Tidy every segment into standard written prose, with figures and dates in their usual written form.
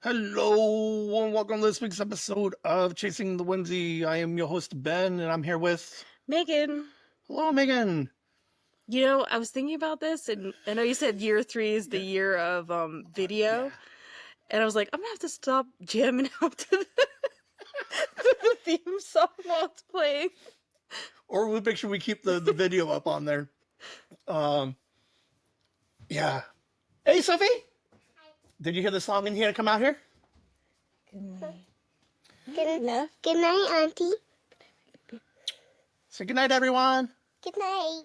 Hello and welcome to this week's episode of Chasing the Whimsy. I am your host Ben, and I'm here with Megan, hello Megan. I was thinking about this, and I know you said year three is the year of Yeah, video, and I was like, I'm gonna have to stop jamming out to the theme song while it's playing. or we'll make sure we keep the video up on there. Um, yeah. Hey Sophie, did you hear the song in here to come out here? Good, Love. good night, Auntie. Say goodnight, everyone. Good night.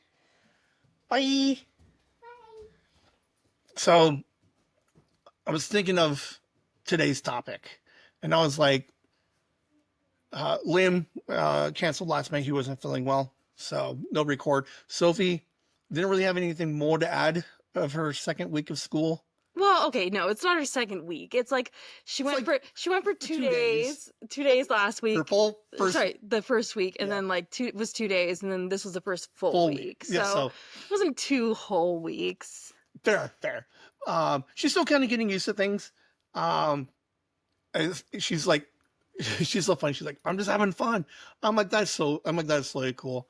Bye. So I was thinking of today's topic, and I was like, Liam canceled last night. He wasn't feeling well, so no record. Sophie didn't really have anything more to add of her second week of school. Well, okay, no, it's not her second week. It's like she went for 2 days. 2 days last week. Her full first Sorry, the first week, and Yeah. then like it was 2 days, and then this was the first full week. Yeah, so It wasn't 2 whole weeks. fair. She's still kind of getting used to things. She's like, she's so funny. She's like, I'm just having fun. That's really cool.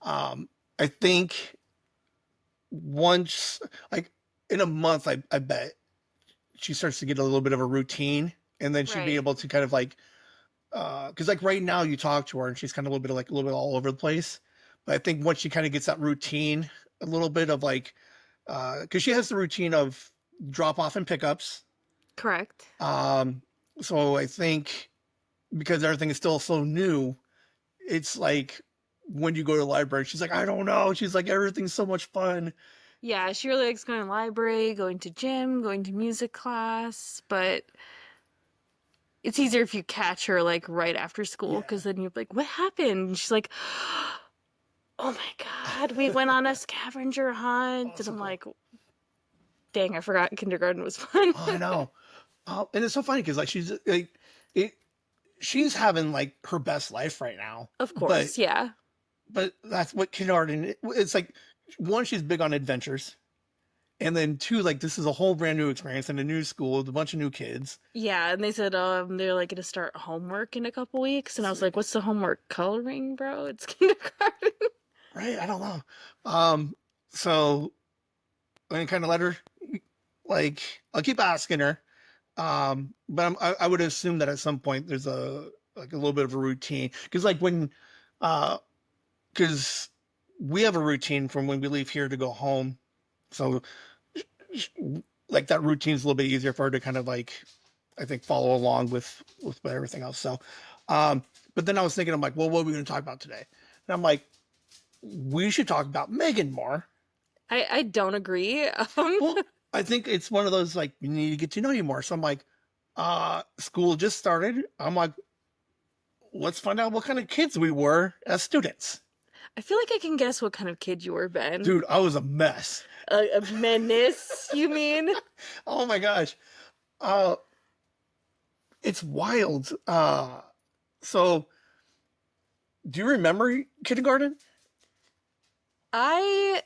I think once, like in a month, I bet she starts to get a little bit of a routine, and then she'd be Right. able to kind of like, because like right now you talk to her and she's kind of a little bit all over the place. But I think once she kind of gets that routine, a little bit of like, because she has the routine of drop off and pickups. Correct. So I think because everything is still so new, it's like when you go to the library, she's like, I don't know. She's like, everything's so much fun. Yeah, she really likes going to the library, going to gym, going to music class, but it's easier if you catch her like right after school because then you're like, what happened? And she's like, oh my God, we went on a scavenger hunt. And I'm like, dang, I forgot kindergarten was fun. I know. And it's so funny because like she's having like her best life right now. Of course, yeah. But that's what kindergarten. It's like one, she's big on adventures, and then two, like this is a whole brand new experience in a new school with a bunch of new kids. Yeah, and they said they're like gonna start homework in a couple weeks, and I was like, what's the homework? Coloring, bro? It's kindergarten. Right? I don't know. So I kind of let her, like, I'll keep asking her. But I would assume that at some point there's a little bit of a routine because like when because we have a routine from when we leave here to go home, so like that routine's a little bit easier for her to kind of like I think follow along with everything else. So but then I was thinking, I'm like, well, what are we going to talk about today? And I'm like, we should talk about Megan more. I don't agree. Well, I think it's one of those like we need to get to know you more. So I'm like, school just started. I'm like, let's find out what kind of kids we were as students. I feel like I can guess what kind of kid you were, Ben. Dude, I was a mess. A menace, you mean? Oh my gosh. It's wild. So do you remember kindergarten? I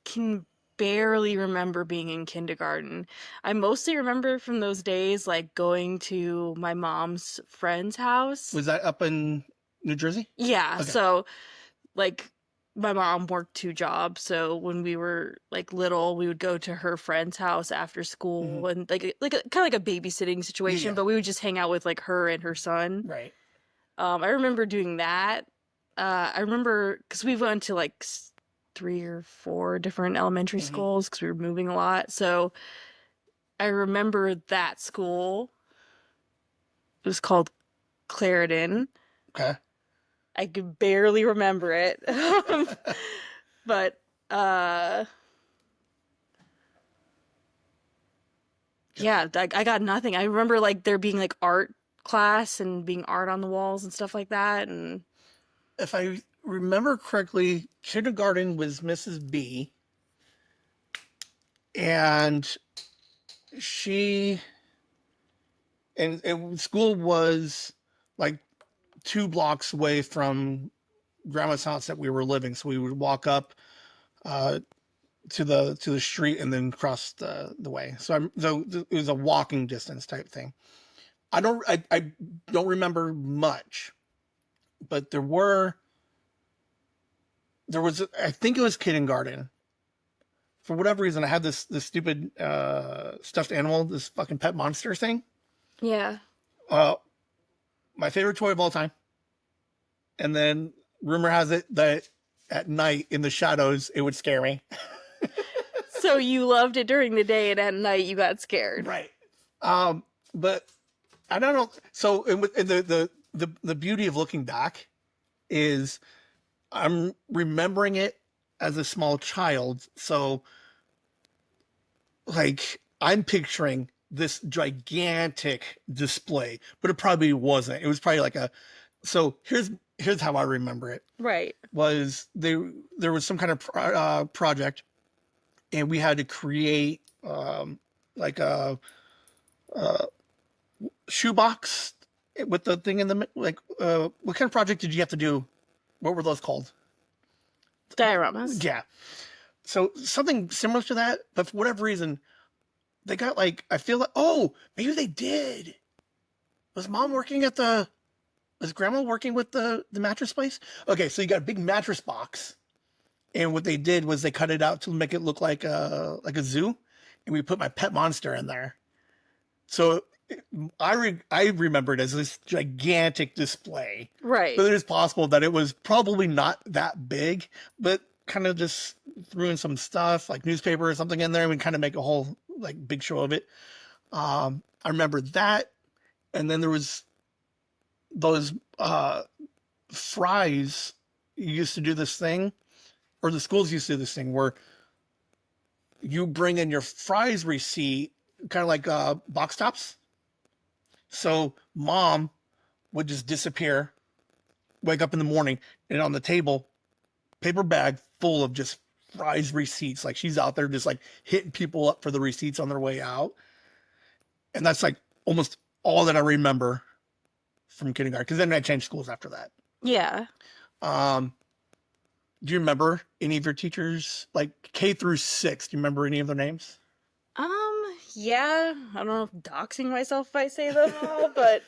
can barely remember being in kindergarten. I mostly remember from those days like going to my mom's friend's house. Was that up in New Jersey? Yeah, Okay. so like my mom worked 2 jobs, so when we were like little, we would go to her friend's house after school and kind of like a babysitting situation, Yeah. but we would just hang out with like her and her son. Right. I remember doing that. I remember because we went to like 3 or 4 different elementary schools because we were moving a lot. So I remember that school. It was called Clarendon. Okay. I could barely remember it. But yeah, I got nothing. I remember like there being like art class and being art on the walls and stuff like that. And If I remember correctly, kindergarten was Mrs. B. And she and school was like 2 blocks away from grandma's house that we were living. So we would walk up to the street and then cross the way. So it was a walking distance type thing. I don't remember much, but there was I think it was kindergarten. For whatever reason, I had this stupid stuffed animal, this fucking pet monster thing. Yeah. Uh, my favorite toy of all time. And then rumor has it that at night in the shadows it would scare me. So you loved it during the day, and at night you got scared. Right. But I don't know. So and the beauty of looking back is I'm remembering it as a small child. So like I'm picturing this gigantic display, but it probably wasn't. It was probably like a so here's how I remember it. Right. Was there was some kind of project and we had to create like a shoebox with the thing in the like what kind of project did you have to do? What were those called? Dioramas. Yeah. So something similar to that, but for whatever reason, they got like I feel like oh maybe they did. Was mom working at the? Was grandma working with the mattress place? Okay, so you got a big mattress box, and what they did was they cut it out to make it look like a zoo, and we put my pet monster in there. So I remember it as this gigantic display. Right. But it is possible that it was probably not that big, but kind of just threw in some stuff like newspaper or something in there, and we kind of make a whole like big show of it. I remember that, and then there was those fries used to do this thing, or the schools used to do this thing where you bring in your fries receipt, kind of like box tops. So mom would just disappear, wake up in the morning, and on the table, paper bag full of just fries receipts. Like she's out there just like hitting people up for the receipts on their way out. And that's like almost all that I remember from kindergarten. Because then I changed schools after that. Yeah. Do you remember any of your teachers, like K through 6? Do you remember any of their names? Yeah. I don't know if doxing myself if I say them all, but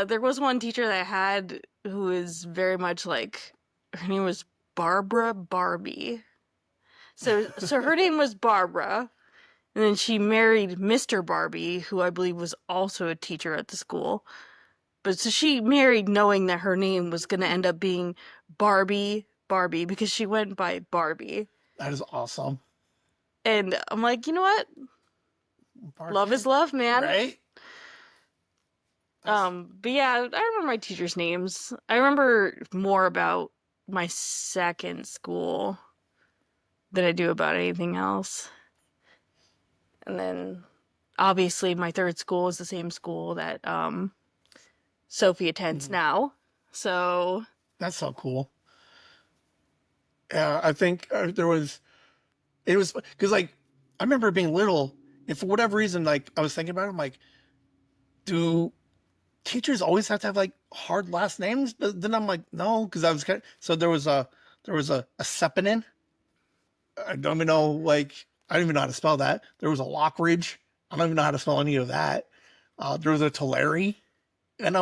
there was one teacher that I had who is very much like her name was Barbara Barbie. So her name was Barbara, and then she married Mr. Barbie, who I believe was also a teacher at the school. But so she married knowing that her name was going to end up being Barbie because she went by Barbie. That is awesome. And I'm like, you know what? Barbie, Love is love, man. right? But yeah, I remember my teachers' names. I remember more about my second school than I do about anything else. And then obviously my third school is the same school that Sophie attends now. So That's so cool. Yeah, I think it was because like I remember being little, and for whatever reason, like I was thinking about it, I'm like, do teachers always have to have like hard last names? But then I'm like, no, because I was kind of, so there was a Sepinen. I don't even know I don't even know how to spell that. There was a Lockridge. I don't even know how to spell any of that. There was a Tulare, and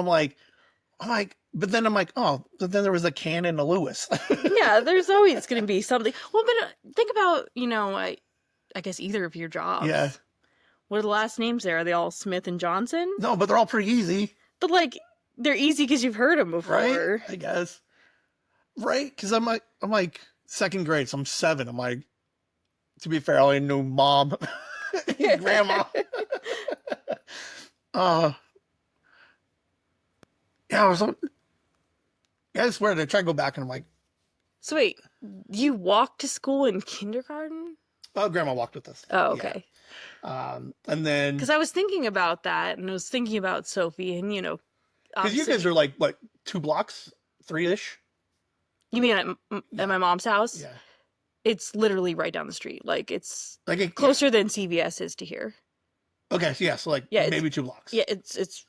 but then I'm like, oh, but then there was a Can and a Lewis. yeah, there's always going to be something. Well, but think about, I guess either of your jobs. Yeah. What are the last names there? Are they all Smith and Johnson? No, but they're all pretty easy. But like, they're easy because you've heard them before. Right? I guess. Right? Because I'm like second grade, so I'm 7. I'm like, to be fair, I only knew mom and grandma. Yeah, I swear I try to go back and I'm like, so wait, you walked to school in kindergarten? oh, grandma walked with us. Oh, okay. Yeah. And then because I was thinking about that, and I was thinking about Sophie, and because you guys are like what 2 blocks, 3-ish. You mean at my mom's house? Yeah. It's literally right down the street. Like it's like closer than CVS is to here. Okay, so yeah, so like maybe 2 blocks. Yeah, it's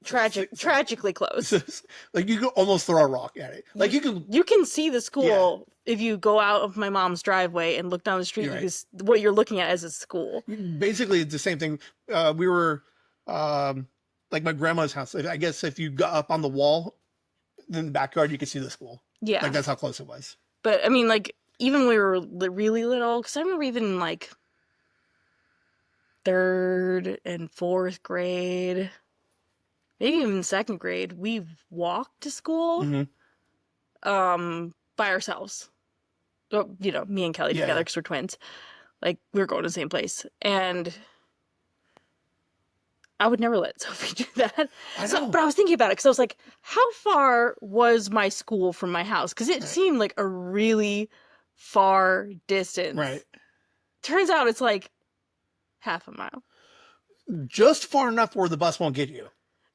Tragically close. Like you could almost throw a rock at it. Like You can see the school if you go out of my mom's driveway and look down the street. Right. Because what you're looking at is a school. Basically it's the same thing. We were like my grandma's house. I guess if you got up on the wall in the backyard, you could see the school. Yeah. Like that's how close it was. But I mean, like, even when we were really little, because I remember even like 3rd and 4th grade, maybe even 2nd grade, we walked to school by ourselves. Well, you know, me and Kelly together because we're twins. Like, we were going to the same place. And I would never let Sophie do that. But I was thinking about it because I was like, how far was my school from my house? Because it seemed like a really far distance. Right. Turns out it's like half a mile. Just far enough where the bus won't get you.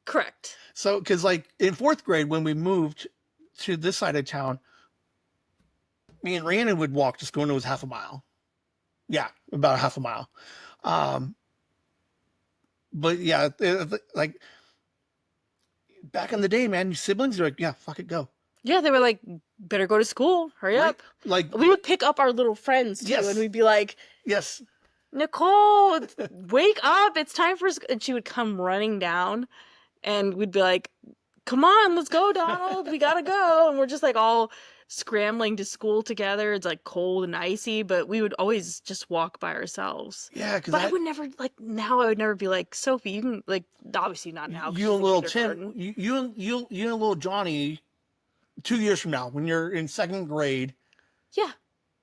Correct. So, because like in 4th grade, when we moved to this side of town, me and Rhiannon would walk to school and it was half a mile. Yeah, about half a mile. But yeah, like back in the day, man, your siblings are like, yeah, fuck it, go. Yeah, they were like, better go to school. Hurry up. Like we would pick up our little friends too, and we'd be like, yes, Nicole, wake up. It's time for school. And she would come running down and we'd be like, come on, let's go, Donald. We gotta go. And we're just like all scrambling to school together. It's like cold and icy, but we would always just walk by ourselves. Yeah, because I would never now. I would never be like, Sophie, you can obviously not now. You and little Tim, you and little Johnny, 2 years from now, when you're in 2nd grade. Yeah,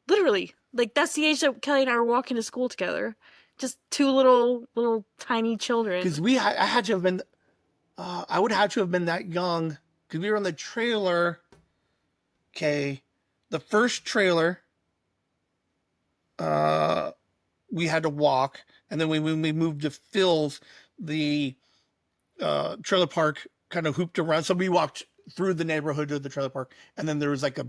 literally. Like that's the age that Kelly and I were walking to school together. Just 2 little tiny children. Because I had to have been, I would have to have been that young because we were on the trailer. Okay, the first trailer, we had to walk, and then when we moved to Phil's, the trailer park kind of hooped around. So we walked through the neighborhood to the trailer park, and then there was like the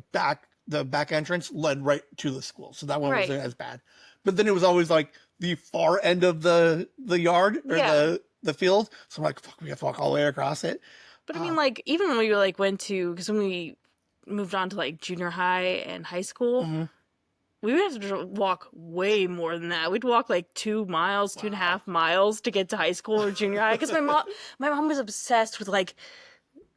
back entrance led right to the school. So that one wasn't as bad. But then it was always like the far end of the yard or the field. So I'm like, fuck, we have to walk all the way across it. But I mean, like, even when we like went to, because when we moved on to like junior high and high school, we would have to walk way more than that. We'd walk like 2 miles, 2.5 miles to get to high school or junior high. Because my mom was obsessed with like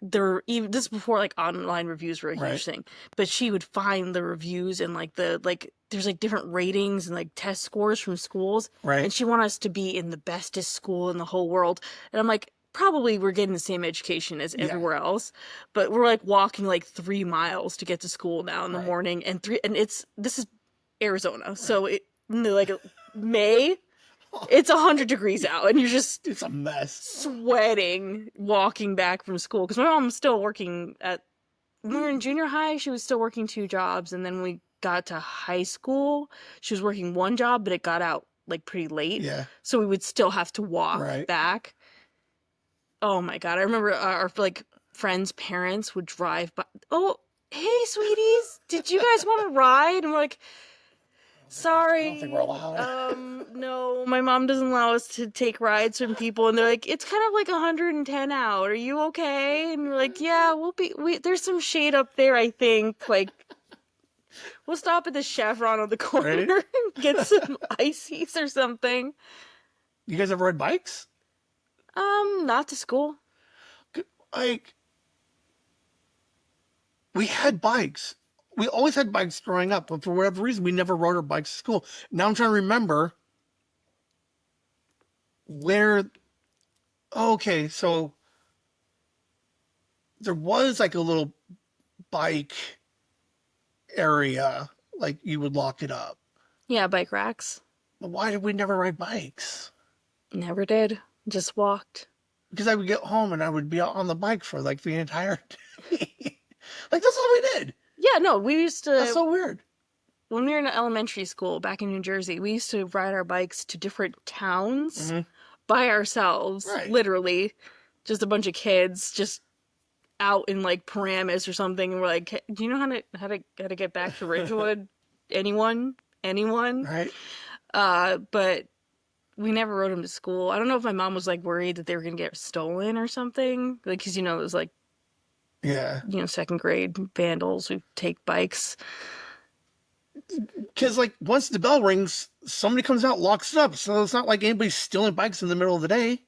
this is before like online reviews were a huge thing. But she would find the reviews and like there's like different ratings and like test scores from schools. Right. And she wanted us to be in the bestest school in the whole world. And I'm like, probably we're getting the same education as everywhere else, but we're like walking like 3 miles to get to school now in the morning, and this is Arizona, so like May, it's 100 degrees out, and it's a mess, sweating walking back from school because my mom's still working when we were in junior high, she was still working 2 jobs, and then when we got to high school, she was working 1 job, but it got out like pretty late, so we would still have to walk back. Oh my God. I remember our like friends' parents would drive by. Oh, hey, sweeties. Did you guys want to ride? And we're like, sorry. I don't think we're allowed. No, my mom doesn't allow us to take rides from people. And they're like, it's kind of like 110 out. Are you okay? And we're like, yeah, there's some shade up there, I think. Like, we'll stop at the Chevron on the corner and get some ices or something. You guys ever ride bikes? Not to school. Like, we had bikes. We always had bikes growing up, but for whatever reason, we never rode our bikes to school. Now I'm trying to remember where. Okay, so there was like a little bike area, like you would lock it up. Yeah, bike racks. But why did we never ride bikes? Never did. Just walked. Because I would get home and I would be out on the bike for like the entire day. Like that's all we did. Yeah, no, we used to. That's so weird. When we were in elementary school back in New Jersey, we used to ride our bikes to different towns by ourselves, literally. Just a bunch of kids just out in like Paramus or something, and we're like, do you know how to get back to Ridgewood? Anyone? Right. But we never rode them to school. I don't know if my mom was like worried that they were gonna get stolen or something. Like, because it was like, Yeah. second grade vandals who take bikes. Because like once the bell rings, somebody comes out, locks it up. So it's not like anybody's stealing bikes in the middle of the day.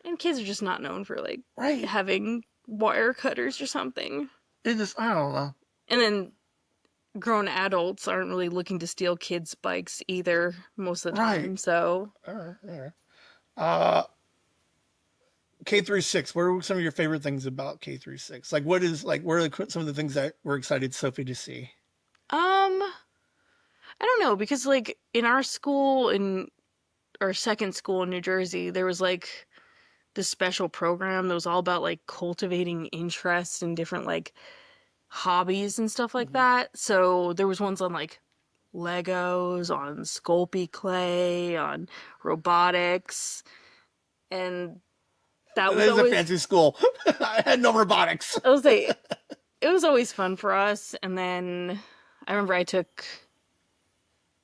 And kids are just not known for like Right. having wire cutters or something. It just, I don't know. And then grown adults aren't really looking to steal kids' bikes either most of the time. Right. So All right. All right. Uh, K through six. What are some of your favorite things about K through six? Like, what is like? What are some of the things that we're excited Sophie to see? I don't know, because like in our school, in our second school in New Jersey, there was like this special program that was all about like cultivating interest in different like hobbies and stuff like Mhm. that. So there was ones on like Legos, on Sculpey clay, on robotics, and that That was is a always, fancy school. I had no robotics. I was like, it was always fun for us. And then I remember I took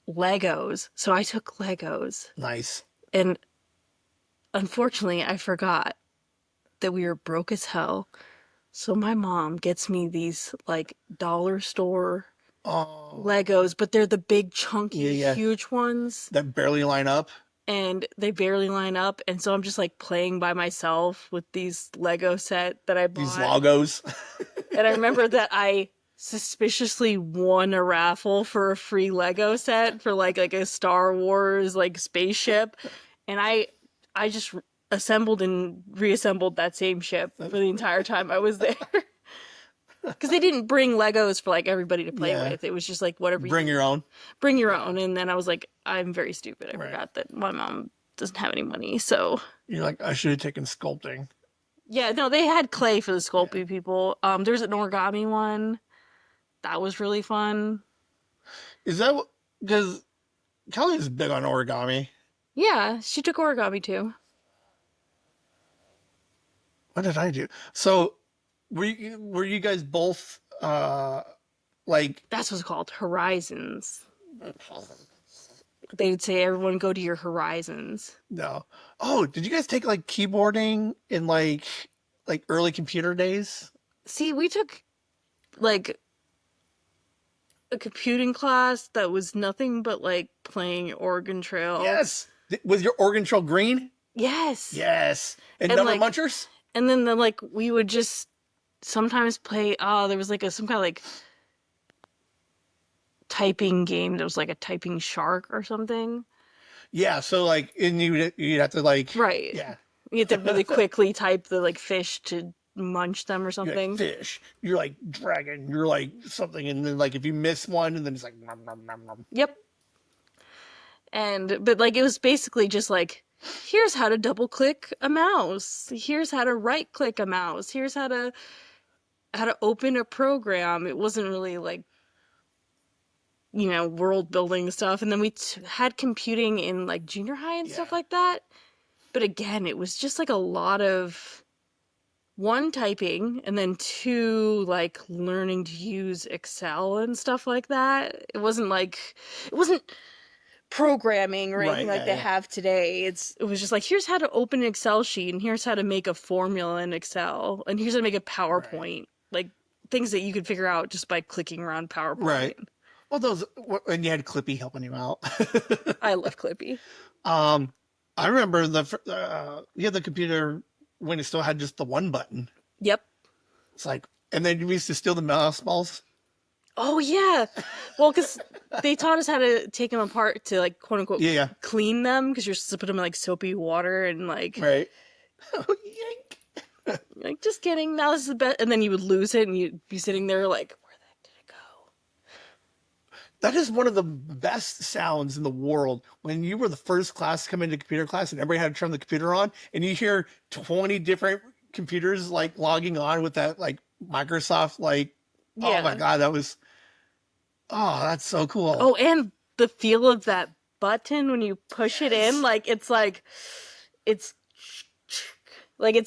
Legos. So I took Legos, Nice. and unfortunately I forgot that we were broke as hell. So my mom gets me these like dollar store Oh, Legos, but they're the big, yeah, chunky, yeah. huge ones, That barely line up. and they barely line up. And so I'm just like playing by myself with these Lego set that I These bought. logos. And I remember that I suspiciously won a raffle for a free Lego set for like a Star Wars like spaceship, and I just assembled and reassembled that same ship for the entire time I was there. Because they didn't bring Legos for like everybody to play Yeah. with. It was just like whatever Bring you your own. bring your own. And then I was like, I'm very stupid. I Right. forgot that my mom doesn't have any money. So You're like, I should have taken sculpting. yeah, no, they had clay for the Yeah. Sculpey people. There's an origami one that was really fun. Is that what? Because Kelly is big on origami. Yeah, she took origami too. What did I do? So were you guys both like That's what's called Horizons. They'd say everyone go to your Horizons. no? Oh, did you guys take like keyboarding in like early computer days? See, we took like a computing class that was nothing but like playing Oregon Trail. Yes. Was your organ trail green? Yes. Yes. And And number like, munchers? and then like we would just sometimes play. Oh, there was like some kind of like typing game. There was like a typing shark or something. Yeah. So like, and you'd have to like, Right. yeah. You had to really quickly type the like fish to munch them or You're something. like fish. You're like dragon. You're like something, and then like if you miss one, and then it's like nom, nom, nom, nom. Yep. But like it was basically just like, here's how to double click a mouse. Here's how to right click a mouse. Here's how to open a program. It wasn't really like, world building stuff. And then we had computing in like junior high and stuff Yeah. like that. But again, it was just like a lot of one, typing, and then two, like learning to use Excel and stuff like that. It wasn't programming or anything Right. like they have today. It was just like, here's how to open an Excel sheet, and here's how to make a formula in Excel, and here's how to make a PowerPoint. Like things that you could figure out just by clicking around PowerPoint. Right. Well, and you had Clippy helping you out. I love Clippy. I remember you had the computer when it still had just the one button. Yep. It's like, and then we used to steal the mouse balls. Oh yeah. Well, because they taught us how to take them apart to like quote unquote Yeah. clean them, because you're supposed to put them in like soapy water and like Right. Yank. like just kidding. Now this is the best. And then you would lose it, and you'd be sitting there like, where the heck did it go? That is one of the best sounds in the world. When you were the first class to come into computer class and everybody had to turn the computer on, and you hear 20 different computers like logging on with that like Microsoft like, Yeah. oh my God, that's so cool. Oh, and the feel of that button when you push it in, like it's it's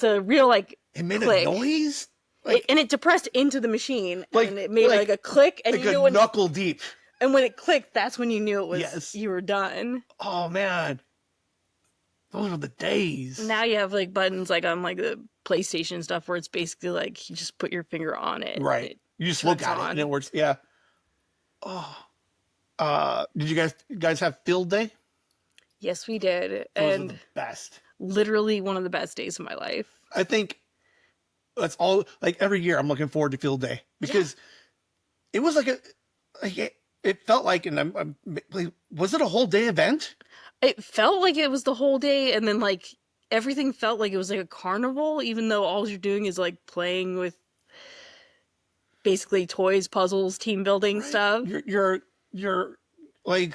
a real like It made click. a noise. Like, And it depressed into the machine, Like- and it made like- like a click, and like you a knew when knuckle deep. and when it clicked, that's when you knew it was Yes. you were done. Oh man. Those were the days. Now you have like buttons like on like the PlayStation stuff where it's basically like you just put your finger on it. And Right. it You just look turns at it and on. it works. Yeah. Oh. Did you guys have field day? Yes, we did. Those are the And best. literally one of the best days of my life. I think that's all. Like every year, I'm looking forward to field day Yeah. because it was like it felt like, and like, was it a whole day event? It felt like it was the whole day, and then like everything felt like it was like a carnival, even though all you're doing is like playing with basically toys, puzzles, team building Right. stuff. You're like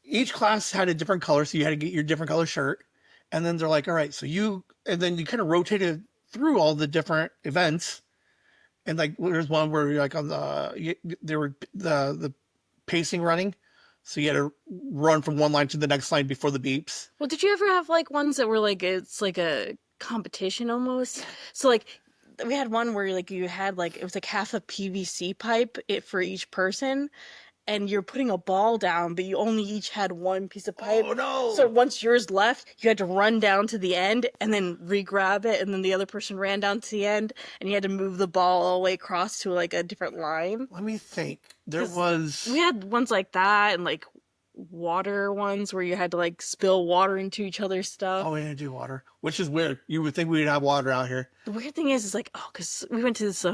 each class had a different color, so you had to get your different color shirt, and then they're like, all right, and then you kind of rotated through all the different events, and like there's one where you're like on there were the pacing running, so you had to run from one line to the next line before the beeps. Well, did you ever have like ones that were like it's like a competition almost? So like we had one where like you had like it was like half a PVC pipe it for each person, and you're putting a ball down, but you only each had one piece of pipe. Oh no! So once yours left, you had to run down to the end and then re-grab it, and then the other person ran down to the end, and you had to move the ball all the way across to like a different line. Let me think. There 'Cause was we had ones like that and like water ones where you had to like spill water into each other's stuff. oh, we didn't do water, which is weird. You would think we'd have water out here. The weird thing is like, oh, because we went to this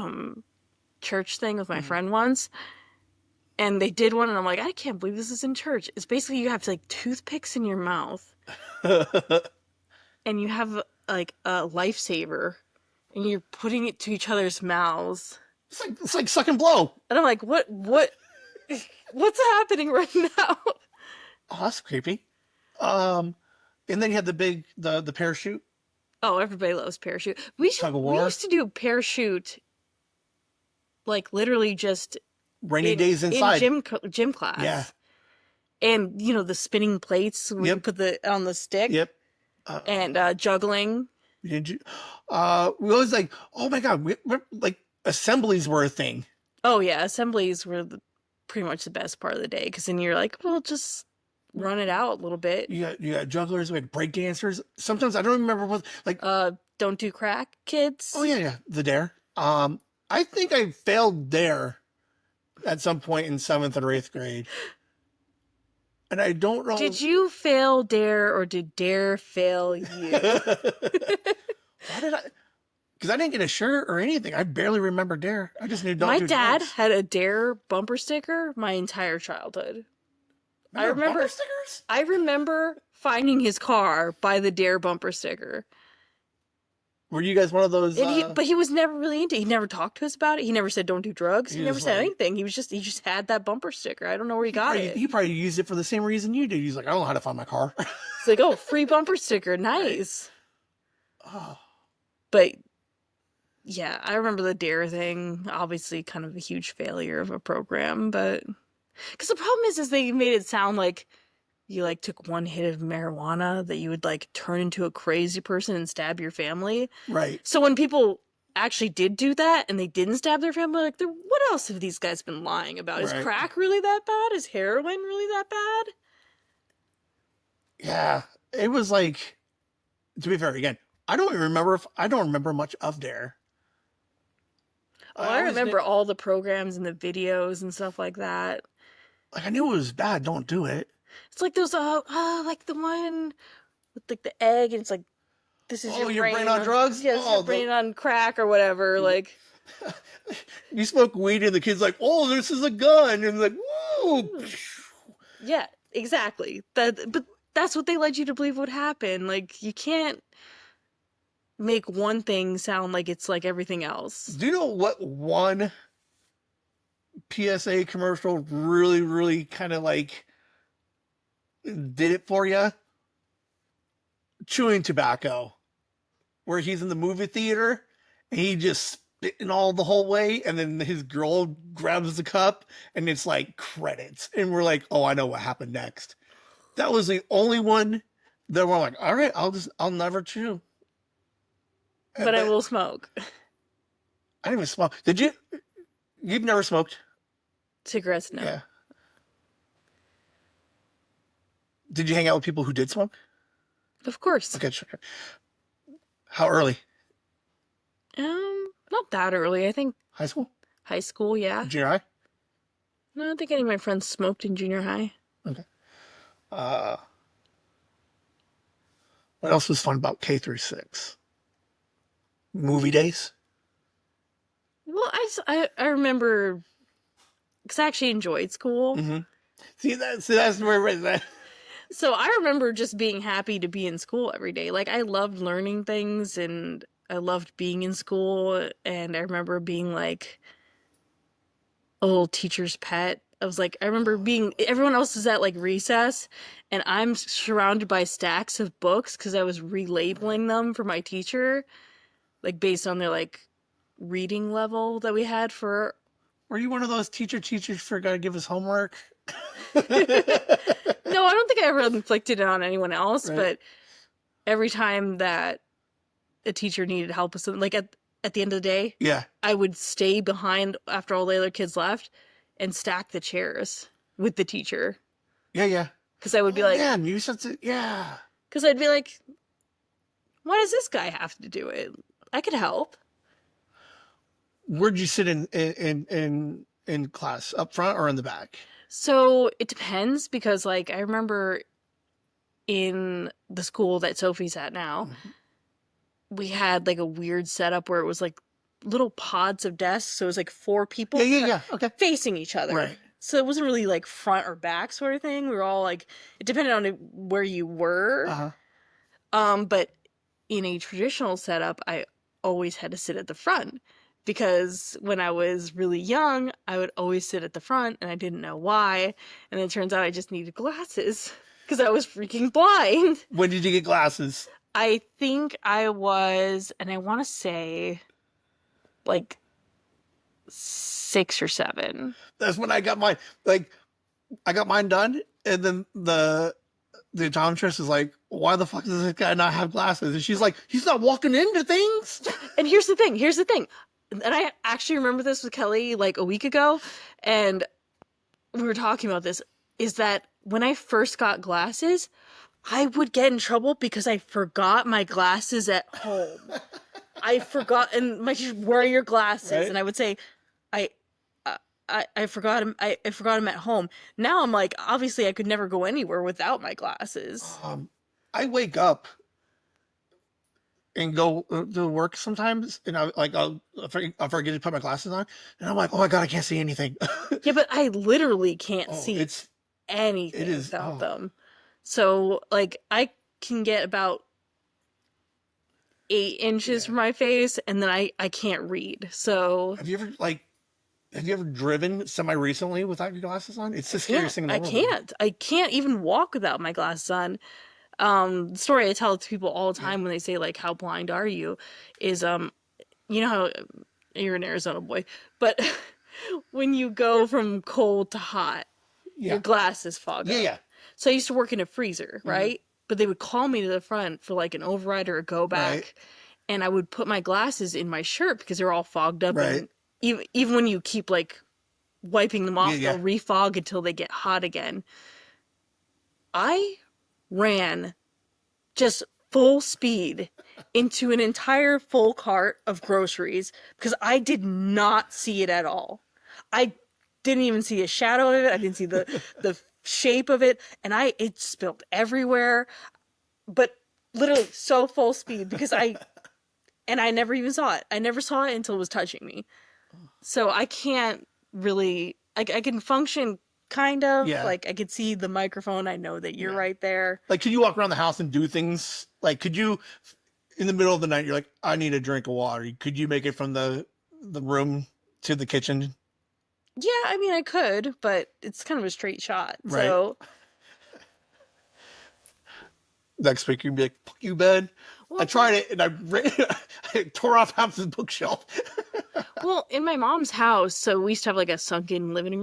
church thing with my friend once, and they did one, and I'm like, I can't believe this is in church. It's basically you have like toothpicks in your mouth, and you have like a lifesaver, and you're putting it to each other's mouths. It's like suck and blow. And I'm like, what's happening right now? Oh, that's creepy. And then you had the parachute. Oh, everybody loves parachute. We Tug of we war. used to do parachute, like literally just Rainy days inside. in gym class. Yeah. And you know the spinning plates when you Yep. put the on the stick. Yep. And juggling. Did you? We always like, oh my god, we're like assemblies were a thing. Oh yeah, assemblies were pretty much the best part of the day because then you're like, well, just run it out a little bit. You got jugglers, we had break dancers. Sometimes I don't remember what like. Don't do crack, kids. Oh yeah, the dare. I think I failed dare at some point in 7th or 8th grade, and I don't know. Did you fail dare or did dare fail you? Why did I? Because I didn't get a shirt or anything. I barely remember dare. I just knew don't My do dad drugs. had a dare bumper sticker my entire childhood. I remember bumper stickers. I remember finding his car by the dare bumper sticker. Were you guys one of those? But he was never really into it. He never talked to us about it. He never said don't do drugs. He He never was said like- anything. He just had that bumper sticker. I don't know where he got it. He probably used it for the same reason you did. He's like, I don't know how to find my car. It's like, oh, free bumper sticker. Nice. Oh, But yeah, I remember the dare thing. Obviously kind of a huge failure of a program, but because the problem is they made it sound like you like took one hit of marijuana that you would like turn into a crazy person and stab your family. right. So when people actually did do that and they didn't stab their family, like, what else have these guys been lying about? Is Right. crack really that bad? Is heroin really that bad? Yeah, it was like. To be fair, again, I don't remember much of dare. Oh, I always remember knew- all the programs and the videos and stuff like that. Like I knew it was bad. Don't do it. It's like those, like the one with like the egg, and it's like, this is Oh, your brain on drugs? Yeah, this is Oh, your brain on crack or whatever. Like, You smoke weed and the kid's like, "Oh, this is a gun," and like, "Whoa!" yeah, exactly. But that's what they led you to believe would happen. Like, you can't make one thing sound like it's like everything else. Do you know what one PSA commercial really, really kind of like did it for you? Chewing tobacco, where he's in the movie theater and he just spitting all the whole way, and then his girl grabs the cup and it's like credits, and we're like, oh, I know what happened next. That was the only one that we're like, all right, I'll never chew. But I will smoke. I didn't even smoke. Did you? You've never smoked? Cigarettes, no. Yeah. Did you hang out with people who did smoke? Of course. Okay, sure. How early? Not that early. I think High school? high school, yeah. Junior high? No, I don't think any of my friends smoked in junior high. Okay. Uh, what else was fun about K through 6? Movie days? Well, I remember because I actually enjoyed school. Mm-hmm. See, that's where it's at. So I remember just being happy to be in school every day. Like I loved learning things and I loved being in school. And I remember being like a little teacher's pet. I was like, I remember being, everyone else is at like recess and I'm surrounded by stacks of books because I was relabeling them for my teacher, like based on their like reading level that we had for. Were you one of those teachers forgot to give us homework? No, I don't think I ever inflicted it on anyone else, Right. but every time that a teacher needed help with something, like at the end of the day, Yeah. I would stay behind after all the other kids left and stack the chairs with the teacher. Yeah, yeah. Because I would be Oh like, man, you said to, yeah. because I'd be like, why does this guy have to do it? I could help. Where'd you sit in class? Up front or in the back? So it depends because, like, I remember in the school that Sophie's at now, we had like a weird setup where it was like little pods of desks. So it was like four people Yeah, yeah, yeah. Okay. facing each other. Right. So it wasn't really like front or back sort of thing. We were all like, it depended on where you were. Uh-huh. But in a traditional setup, I always had to sit at the front because when I was really young, I would always sit at the front and I didn't know why. And it turns out I just needed glasses because I was freaking blind. When did you get glasses? I think I was, and I want to say like 6 or 7. That's when I got mine. Like, I got mine done, and then the optometrist is like, "Why the fuck does this guy not have glasses?" And she's like, "He's not walking into things." And here's the thing. Here's the thing. And I actually remember this with Kelly like a week ago, and we were talking about this. Is that when I first got glasses, I would get in trouble because I forgot my glasses at home. I forgot, and my teacher, where are your glasses? Right. And I would say, I, I forgot them. I forgot them at home. Now I'm like, obviously, I could never go anywhere without my glasses. I wake up and go to work sometimes, and I'll forget to put my glasses on, and I'm like, "Oh my god, I can't see anything." Yeah, but I literally can't see It anything is without them. So, like, I can get about 8 inches from my face, and then I can't read. So have you ever driven semi recently without your glasses on? It's the scariest thing in the world. I can't even walk without my glasses on. The story I tell to people all the time when they say like, "How blind are you?" is you know how you're an Arizona boy, but when you go from cold to hot, Yeah. your glasses fog Yeah, up. yeah. So I used to work in a freezer, right? But they would call me to the front for like an override or a go back, Right. and I would put my glasses in my shirt because they're all fogged up, Right. and even when you keep like wiping them off, Yeah, yeah. they'll refog until they get hot again. I ran just full speed into an entire full cart of groceries because I did not see it at all. I didn't even see a shadow of it. I didn't see the shape of it, and it spilled everywhere. But literally so full speed because I never even saw it. I never saw it until it was touching me. So I can't really I can function kind of Yeah. like I could see the microphone. I know that you're Yeah. right there. Like, could you walk around the house and do things? Like, could you, in the middle of the night, you're like, "I need a drink of water." Could you make it from the room to the kitchen? Yeah, I mean I could, but it's kind of a straight shot. Right. So Next week you'd be like, "Fuck you, bed." well, I tried it and I tore off half the bookshelf. well, in my mom's house, so we used to have like a sunken living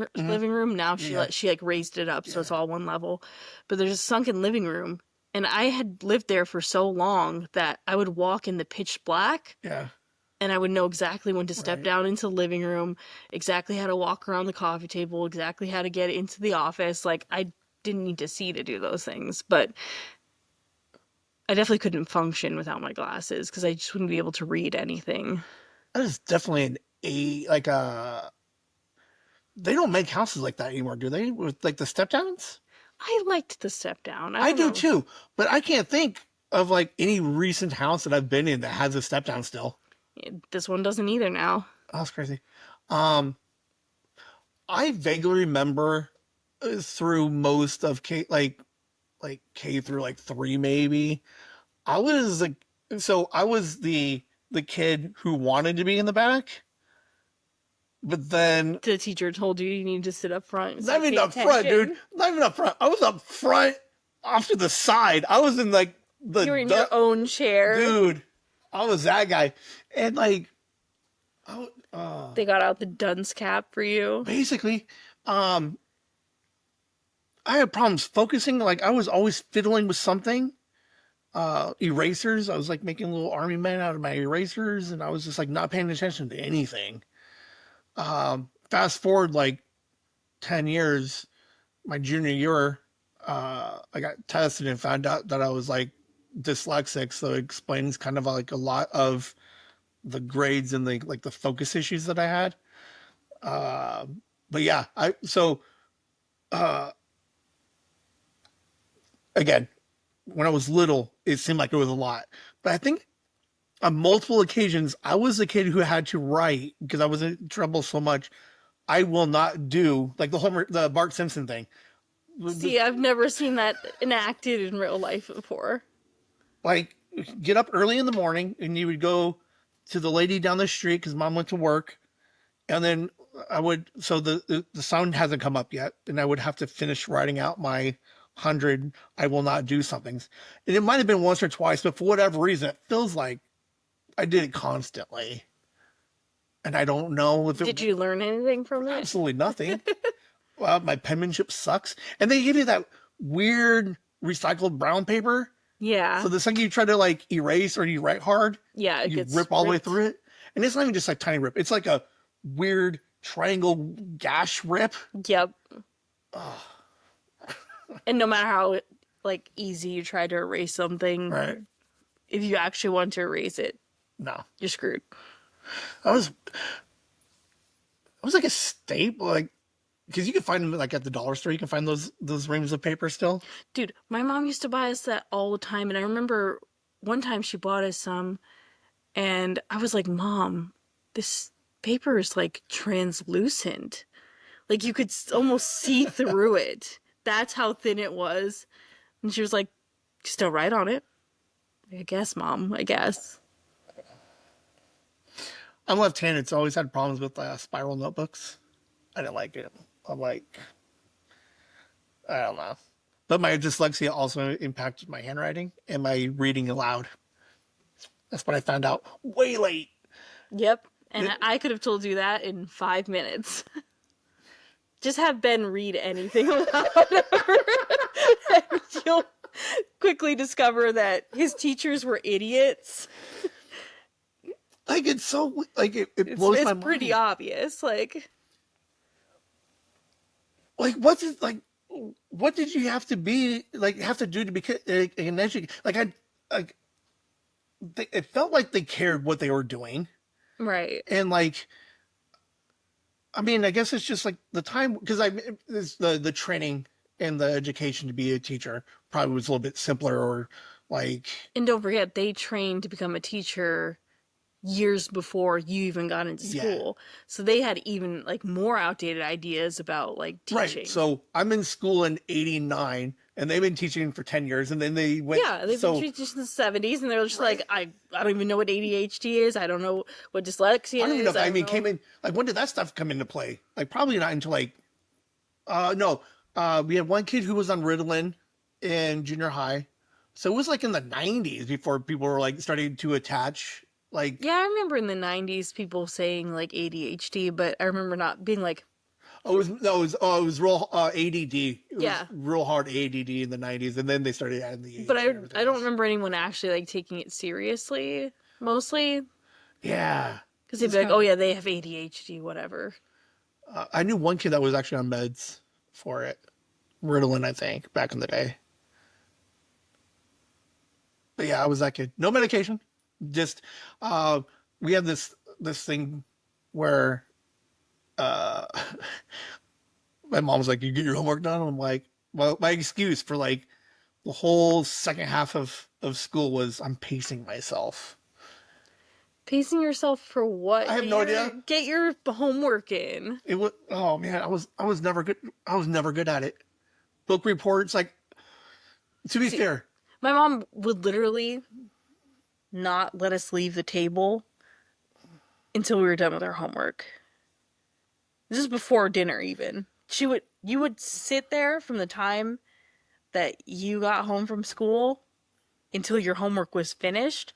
room. Now she like raised it up so it's all one level. But there's a sunken living room, and I had lived there for so long that I would walk in the pitch black Yeah. and I would know exactly when to step Right. down into the living room, exactly how to walk around the coffee table, exactly how to get into the office. Like I didn't need to see to do those things, but I definitely couldn't function without my glasses because I just wouldn't be able to read anything. That is definitely an a like a. They don't make houses like that anymore, do they? With like the step downs? I liked the step down. I I don't do know. too, but I can't think of like any recent house that I've been in that has a step down still. This one doesn't either now. Oh, that's crazy. Um, I vaguely remember through most of like K through like three maybe. I was like, so I was the kid who wanted to be in the back, but then The teacher told you you need to sit up front, so not like even pay up front, dude. attention. Not even up front. I was up front, off to the side. I was in like You were in your own chair. dude. I was that guy, and like, They got out the dunce cap for you. basically, um, I had problems focusing. Like I was always fiddling with something. Erasers. I was like making little army men out of my erasers, and I was just like not paying attention to anything. Fast forward like 10 years, my junior year, I got tested and found out that I was like dyslexic. So it explains kind of like a lot of the grades and the like the focus issues that I had. Uh, but yeah, I so uh, again, when I was little, it seemed like it was a lot. But I think on multiple occasions, I was the kid who had to write because I was in trouble so much. I will not do like the Bart Simpson thing. See, I've never seen that enacted in real life before. Like get up early in the morning and you would go to the lady down the street because mom went to work, and then I would so the sound hasn't come up yet, and I would have to finish writing out my 100 I will not do somethings, and it might have been once or twice, but for whatever reason, it feels like I did it constantly, and I don't know if it Did you learn anything from it? absolutely nothing. Well, my penmanship sucks, and they give you that weird recycled brown paper. Yeah. So the second you try to like erase or you write hard, Yeah, it you gets rip all the way ripped. through it. And it's not even just like tiny rip. It's like a weird triangle gash rip. Yep. And no matter how like easy you try to erase something, Right. if you actually want to erase it, No. you're screwed. I was like a staple, like because you can find them like at the dollar store. You can find those reams of paper still. Dude, my mom used to buy us that all the time, and I remember one time she bought us some, and I was like, "Mom, this paper is like translucent. Like you could almost see through it. That's how thin it was." And she was like, "Still write on it." I guess, Mom. I guess. I'm left-handed, so I always had problems with spiral notebooks. I didn't like it. I'm like, I don't know. But my dyslexia also impacted my handwriting and my reading aloud. That's what I found out way late. Yep. And I could have told you that in 5 minutes. Just have Ben read anything aloud, and you'll quickly discover that his teachers were idiots. Like it's so like it It's, blows it's my pretty mind. obvious. Like, Like what's it like? What did you have to be like have to do to be an educator? Like like it felt like they cared what they were doing, right. and like I mean I guess it's just like the time because the training and the education to be a teacher probably was a little bit simpler or like And don't forget, they trained to become a teacher years before you even got into yeah. school. So they had even like more outdated ideas about like Right. teaching. So I'm in school in '89, and they've been teaching for 10 years, and then they went. Yeah, they've been teaching since the 70s, and they're just Right. like, I don't even know what ADHD is. I don't know what dyslexia I don't even know is. if I I don't mean know. came in like when did that stuff come into play? Like probably not until like no. We had one kid who was on Ritalin in junior high. So it was like in the 90s before people were like starting to attach like Yeah, I remember in the 90s people saying like ADHD, but I remember not being like, oh, it was no, it was real ADD. It was yeah. real hard ADD in the 90s, and then they started adding the But H and I everything don't else. remember anyone actually like taking it seriously, mostly. Yeah. Because they'd It's be like, kind oh of, yeah, they have ADHD, whatever. I knew one kid that was actually on meds for it. Ritalin, I think, back in the day. But yeah, I was that kid. No medication. Just uh we had this thing where uh my mom was like, "You get your homework done?" I'm like, well, my excuse for like the whole second half of school was I'm pacing myself. Pacing yourself for I what? have no idea. Get your homework in. It was, oh man, I was never good. I was never good at it. Book reports, like, to be See, fair, my mom would literally not let us leave the table until we were done with our homework. This is before dinner even. You would sit there from the time that you got home from school until your homework was finished.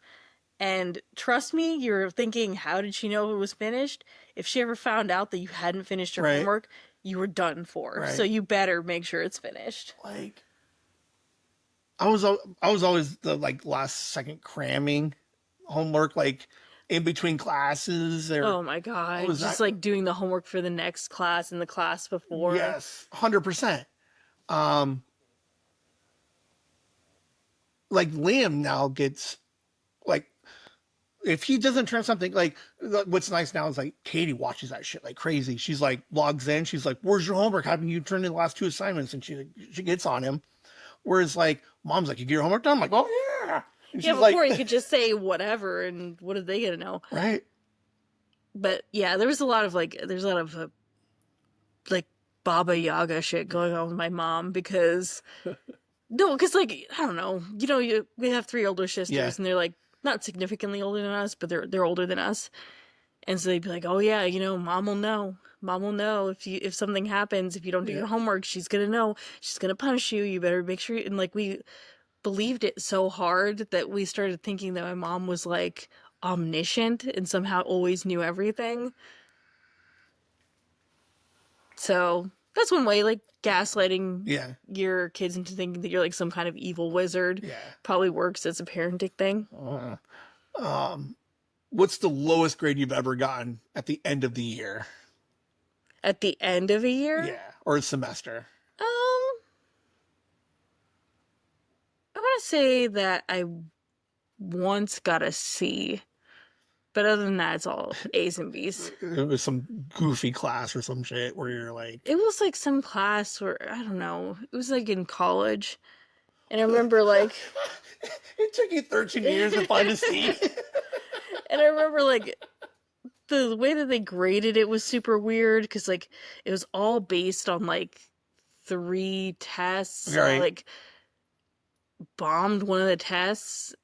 And trust me, you're thinking, how did she know it was finished? If she ever found out that you hadn't finished your right, homework, you were done for. So right. you better make sure it's finished. Like, I was always the like last second cramming homework, like in between classes. Or Oh my I god, was just that, like doing the homework for the next class and the class before. yes, 100%. Um, like Liam now gets like if he doesn't turn something like what's nice now is like Katie watches that shit like crazy. She's like logs in. She's like, "Where's your homework? Haven't you turned in the last two assignments?" And she gets on him. Whereas like mom's like, "You get your homework done?" I'm like, "Oh yeah." And Yeah, she's like, before you could just say whatever, and what are they gonna know? "Right, But yeah, there was a lot of there's a lot of like Baba Yaga shit going on with my mom because no, because like I don't know, we have three older yeah, sisters and they're like not significantly older than us, but they're older than us, and so they'd be like, oh yeah, mom will know. Mom will know if something happens if you don't do yeah." your homework. She's gonna know. She's gonna punish you. You better make sure. And like we believed it so hard that we started thinking that my mom was like omniscient and somehow always knew everything. So that's one way, like gaslighting Yeah, your kids into thinking that you're like some kind of evil wizard yeah. probably works as a parenting thing. Um, what's the lowest grade you've ever gotten at the end of the year? At the end of a year, Yeah, or a semester. I want to say that I once got a C, but other than that, it's all A's and B's. It was some goofy class or some shit where you're like, It was like some class where I don't know. It was like in college, and I remember like it took you 13 years to find a C. and I remember like the way that they graded it was super weird because like it was all based on like three tests and I Right. like bombed one of the tests,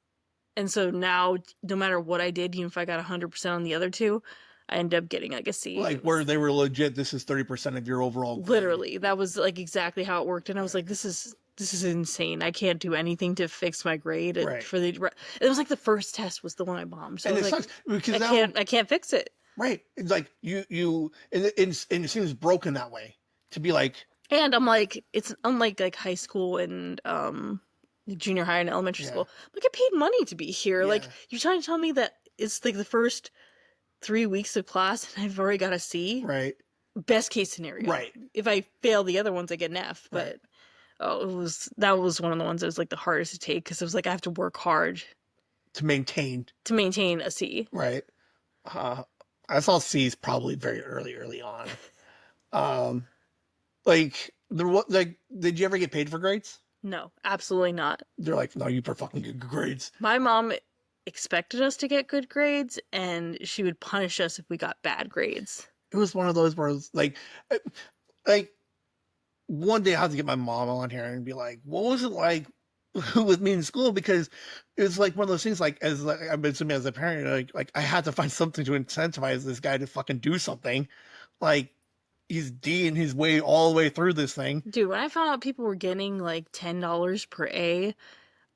and so now no matter what I did, even if I got 100% on the other two, I ended up getting like a C. Like It where was they were legit, this is 30% of your overall grade. literally that was like exactly how it worked, and I was like, this is insane. I can't do anything to fix my grade Right. for the. It was like the first test was the one I bombed, so I And was it like, sucks because now, I can't fix it. right. It's like and it seems broken that way to be like, And I'm like, it's unlike like high school and junior high and elementary yeah, school. Like I paid money to be here. Like yeah, you're trying to tell me that it's like the first 3 weeks of class and I've already got a C. right, Best case scenario. right, If I fail the other ones, I get an F. right. But that was one of the ones that was like the hardest to take because it was like I have to work hard To maintain, to maintain a C. right. Uh, I saw C's probably very early on. Um, like like, did you ever get paid for grades? No, absolutely not. They're like, no, you for fucking good grades. My mom expected us to get good grades and she would punish us if we got bad grades. It was one of those where it was uh, like one day I had to get my mom on here and be like, what was it like with me in school? Because it was like one of those things, like as like I've been assuming as a parent, like I had to find something to incentivize this guy to fucking do something. Like he's D'ing his way all the way through this thing. Dude, when I found out people were getting like $10 per A,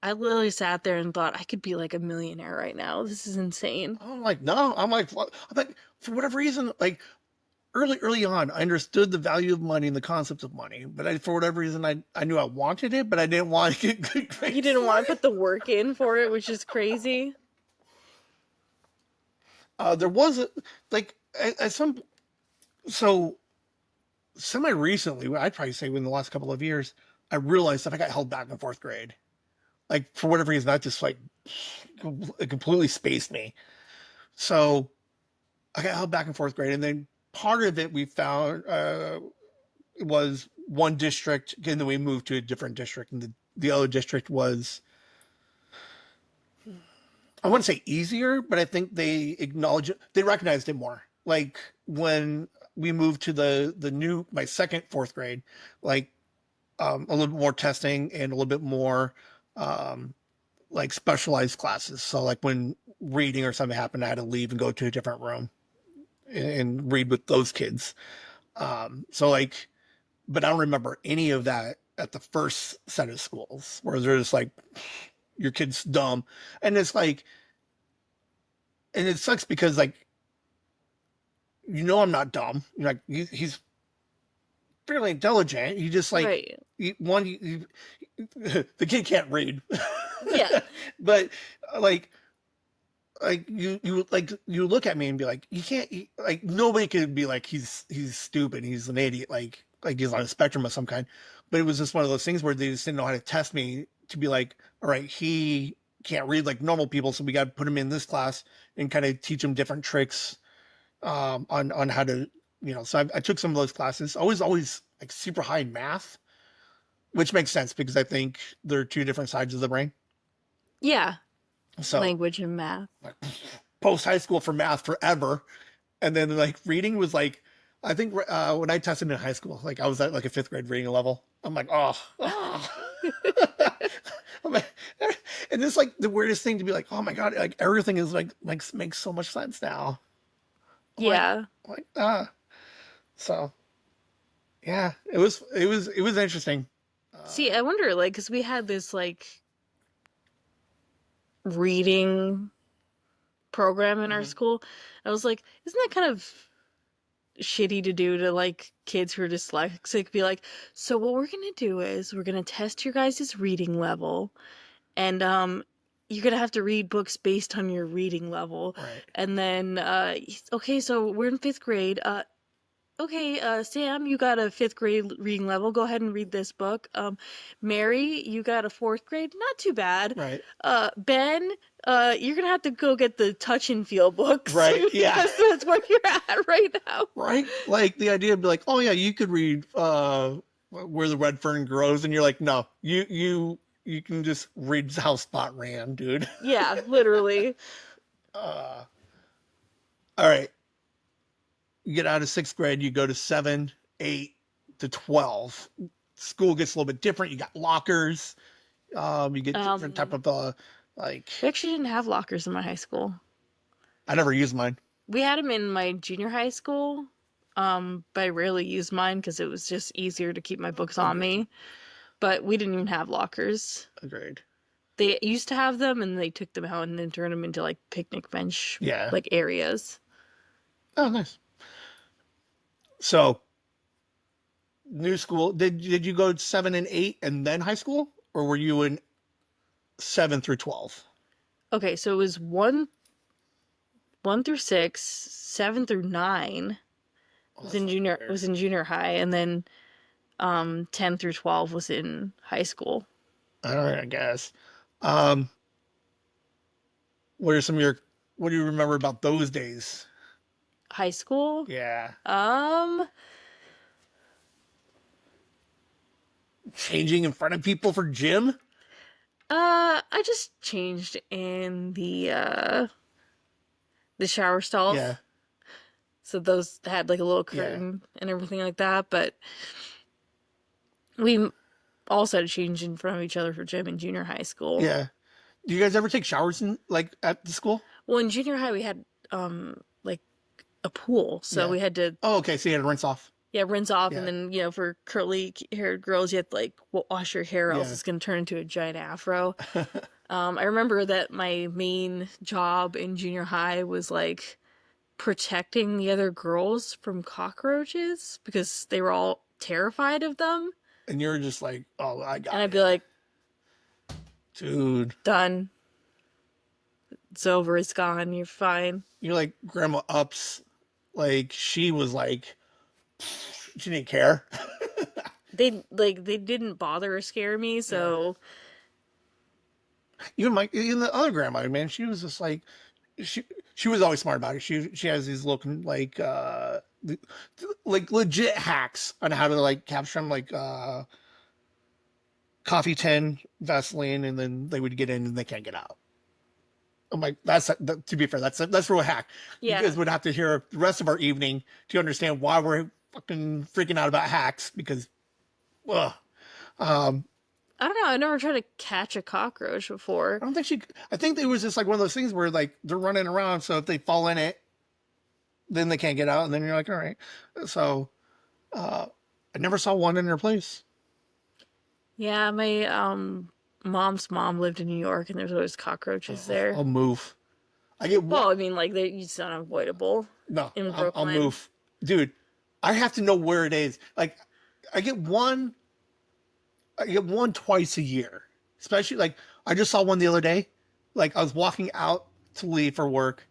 I literally sat there and thought I could be like a millionaire right now. This is insane. I'm like, no, I'm like, what? I'm like, for whatever reason, like early on, I understood the value of money and the concept of money, but for whatever reason, I knew I wanted it, but I didn't want to get good grades. You didn't for want to it. put the work in for it, which is crazy. There was like at some so semi recently, I'd probably say within the last couple of years, I realized that I got held back in fourth grade. Like for whatever reason, that just like it completely spaced me. So I got held back in fourth grade, and then part of it we found was one district, and then we moved to a different district, and the other district was, I wouldn't say easier, but I think they acknowledge it, they recognized it more. Like when we moved to the new my second fourth grade, like a little bit more testing and a little bit more um, like specialized classes. So like when reading or something happened, I had to leave and go to a different room and read with those kids. So like, but I don't remember any of that at the first set of schools where they're just like, your kid's dumb. And it's like, and it sucks because like, I'm not dumb. You're like, he's fairly intelligent. You just like, Right. the kid can't read, Yeah. but like, you look at me and be like, you can't, like nobody could be like he's stupid, he's an idiot, like he's on a spectrum of some kind. But it was just one of those things where they just didn't know how to test me to be like, all right, he can't read like normal people, so we got to put him in this class and kind of teach him different tricks on how to, so I took some of those classes. Always like super high in math, which makes sense because I think they're two different sides of the brain. Yeah. So Language and math. like, post high school for math forever, and then like reading was like, I think when I tested in high school, like I was at like a fifth grade reading level. I'm like, oh. I'm like, and it's like the weirdest thing to be like, oh my god, like everything is like makes so much sense now. I'm Yeah. like so yeah, it was interesting. See, I wonder, like, because we had this, like, reading program in our Mhm. school. I was like, isn't that kind of shitty to do to, like, kids who are dyslexic? Be like, so what we're gonna do is we're gonna test your guys' reading level, and, you're gonna have to read books based on your reading level. Right. And then, okay, so we're in fifth grade. Okay, Sam, you got a fifth grade reading level. Go ahead and read this book. Mary, you got a fourth grade. Not too bad. Right. Ben, you're gonna have to go get the touch and feel books Right. Yeah. because that's where you're at right now. Right. Like the idea of be like, oh yeah, you could read Where the Red Fern Grows, and you're like, no, you can just read How Spot Ran, dude. Yeah, literally. uh all right. You get out of sixth grade, you go to 7, 8 to 12. School gets a little bit different. You got lockers. You get different type Um, of like, we actually didn't have lockers in my high school. I never used mine. We had them in my junior high school, but I rarely used mine because it was just easier to keep my books on Agreed. me. But we didn't even have lockers. Agreed. They used to have them and they took them out and then turned them into like picnic bench Yeah. like areas. Oh, nice. So new school. Did you go 7 and 8 and then high school, or were you in 7 through 12? Okay, so it was one through six, 7 through 9 Oh, was that's in fucking junior weird. high, and then 10 through 12 was in high school. All right, I guess. Um, what are some of your what do you remember about those days? High school? Yeah, Um changing in front of people for gym. I just changed in the shower stalls. Yeah, So those had like a little yeah, curtain and everything like that, but we also had to change in front of each other for gym in junior high school. yeah. Do you guys ever take showers in like at the school? Well, in junior high we had like a pool, so Yeah. we had to Oh, okay. So you had to rinse off. rinse off, and Yeah, then for curly haired girls you had to like wash your hair, else yeah. it's gonna turn into a giant afro. I remember that my main job in junior high was like protecting the other girls from cockroaches because they were all terrified of them. And you're just like, oh, I And got I'd be it, like, dude. done. It's over. It's gone. You're fine. You're like Grandma Ups. Like she was like, she didn't care. They didn't bother or scare me, Yeah. so even the other grandma, man, she was just like she she was always smart about it. She has these looking like legit hacks on how to like capture them, like coffee tin, Vaseline, and then they would get in and they can't get out. I'm like, to be fair, that's real hack. You Yeah. guys would have to hear the rest of our evening to understand why we're fucking freaking out about hacks because, ugh. Um, I don't know. I never tried to catch a cockroach before. I don't think she. I think it was just like one of those things where like they're running around, so if they fall in it, then they can't get out, and then you're like, all right. So uh, I never saw one in their place. Yeah, my mom's mom lived in New York, and there's always cockroaches there. I'll move. I get one. Well, I mean, like it's unavoidable No, in I'll Brooklyn. move, dude. I have to know where it is. Like, I get one. I get one twice a year. Especially like I just saw one the other day. Like I was walking out to leave for work,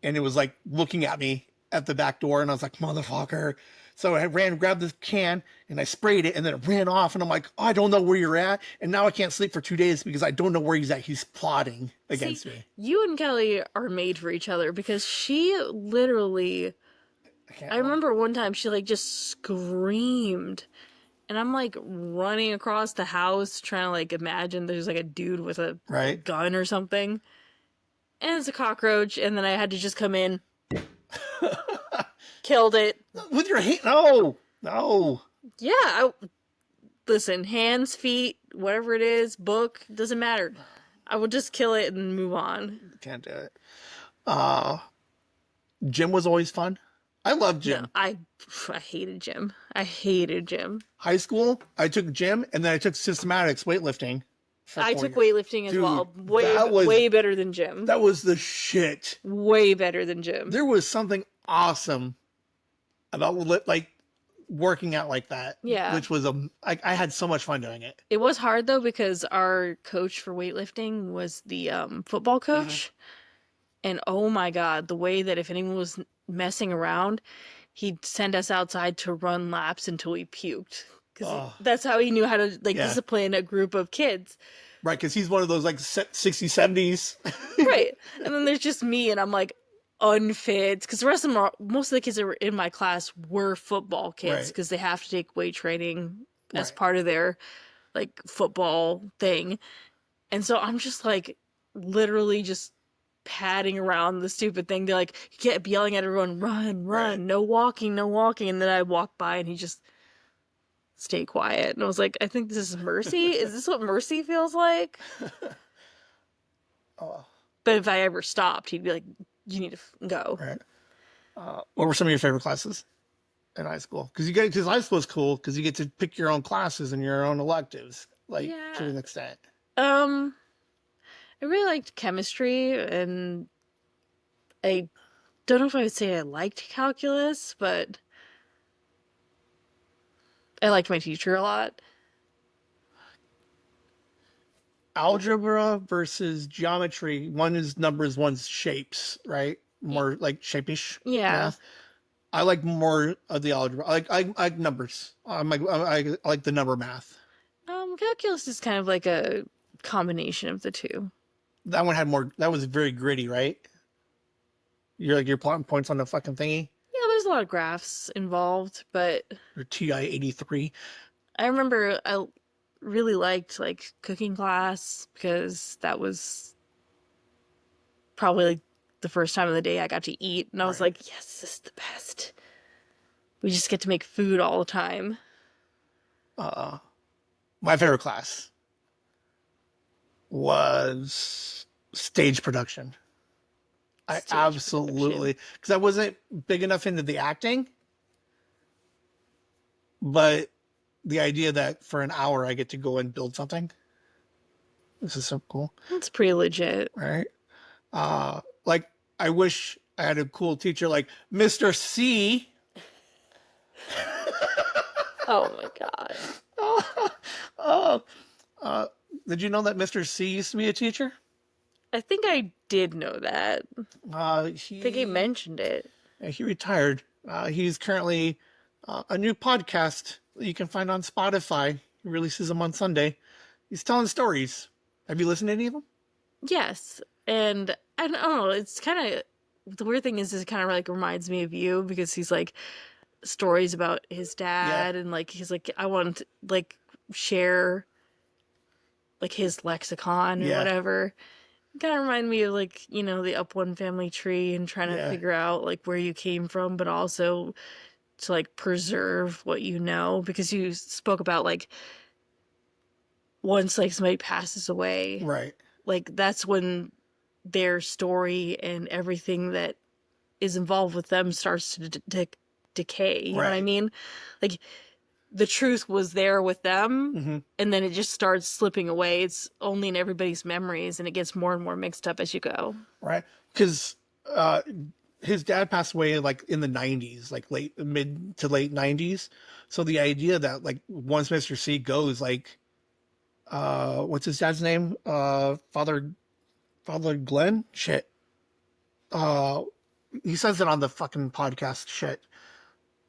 and it was like looking at me at the back door, and I was like, motherfucker. So I ran, grabbed the can, and I sprayed it, and then it ran off. And I'm like, oh, I don't know where you're at, and now I can't sleep for 2 days because I don't know where he's at. He's plotting See, against me. you and Kelly are made for each other because she literally. I can't. I remember one time she like just screamed. And I'm like running across the house trying to like imagine there's like a dude with a Right. gun or something. And it's a cockroach, and then I had to just come in, killed it. With your hand? No, no. Yeah, listen, hands, feet, whatever it is, book, doesn't matter. I will just kill it and move on. Can't do it. Uh, Gym was always fun. I love No, gym. I hated gym. I hated gym. High school, I took gym and then I took systematics weightlifting. For I 4 took years. weightlifting as Dude, well. Way that was way better than gym. that was the shit. Way better than gym. There was something awesome about like working out like that. Yeah. Which was I had so much fun doing it. It was hard though because our coach for weightlifting was the football coach. And oh my God, the way that if anyone was messing around, he'd send us outside to run laps until we puked. Because Oh, that's how he knew how to like yeah. discipline a group of kids. Right, because he's one of those like 60s, 70s. Right. And then there's just me, and I'm like unfit. Because the rest of them are, most of the kids that were in my class were football kids Right. because they have to take weight training as Right. part of their like football thing. And so I'm just like literally just padding around the stupid thing. They like kept yelling at everyone, run, run, Right. no walking, no walking. And then I walk by and he just stay quiet. And I was like, I think this is mercy. Is this what mercy feels like? Oh, But if I ever stopped, he'd be like, you need to go. right. What were some of your favorite classes in high school? Because high school is cool because you get to pick your own classes and your own electives, like to Yeah. an extent. I really liked chemistry, and I don't know if I would say I liked calculus, but I liked my teacher a lot. Algebra versus geometry. One is numbers, one's shapes, right? More like shapeish Yeah. math. I like more of the algebra. I like numbers. I like the number math. Calculus is kind of like a combination of the two. That one had more. That was very gritty, right? You're plotting points on the fucking thingy. Yeah, there's a lot of graphs involved, but Your TI-83. I remember I really liked like cooking class because that was probably like the first time of the day I got to eat, and I was Right. like, yes, this is the best. We just get to make food all the time. My favorite class was stage production. I Stage absolutely, because I wasn't big enough into the acting, but the idea that for an hour I get to go and build something, this is so cool, It's pretty legit. right? Like I wish I had a cool teacher like Mr. C. Oh my God. Oh, did you know that Mr. C used to be a teacher? I think I did know that. I think he He mentioned it. he retired. He's currently a new podcast that you can find on Spotify. He releases them on Sunday. He's telling stories. Have you listened to any of them? Yes. And I don't know, it's kind of the weird thing is it kind of like reminds me of you because he's like stories about his Yeah, dad and like he's like I want to like share like his lexicon and yeah, whatever. Kind of remind me of like, you know, the up one family tree and trying to yeah, figure out like where you came from, but also to like preserve what you know because you spoke about like once like somebody passes away, right, like that's when their story and everything that is involved with them starts to decay. You know what I right. mean? Like the truth was there with them Hmm. and then it just starts slipping away. It's only in everybody's memories and it gets more and more mixed up as you go. Right, because uh, his dad passed away like in the 90s, like late mid to late 90s. So the idea that like once Mr. C goes, like what's his dad's name? Father Glenn? Shit. Uh he says it on the fucking podcast shit.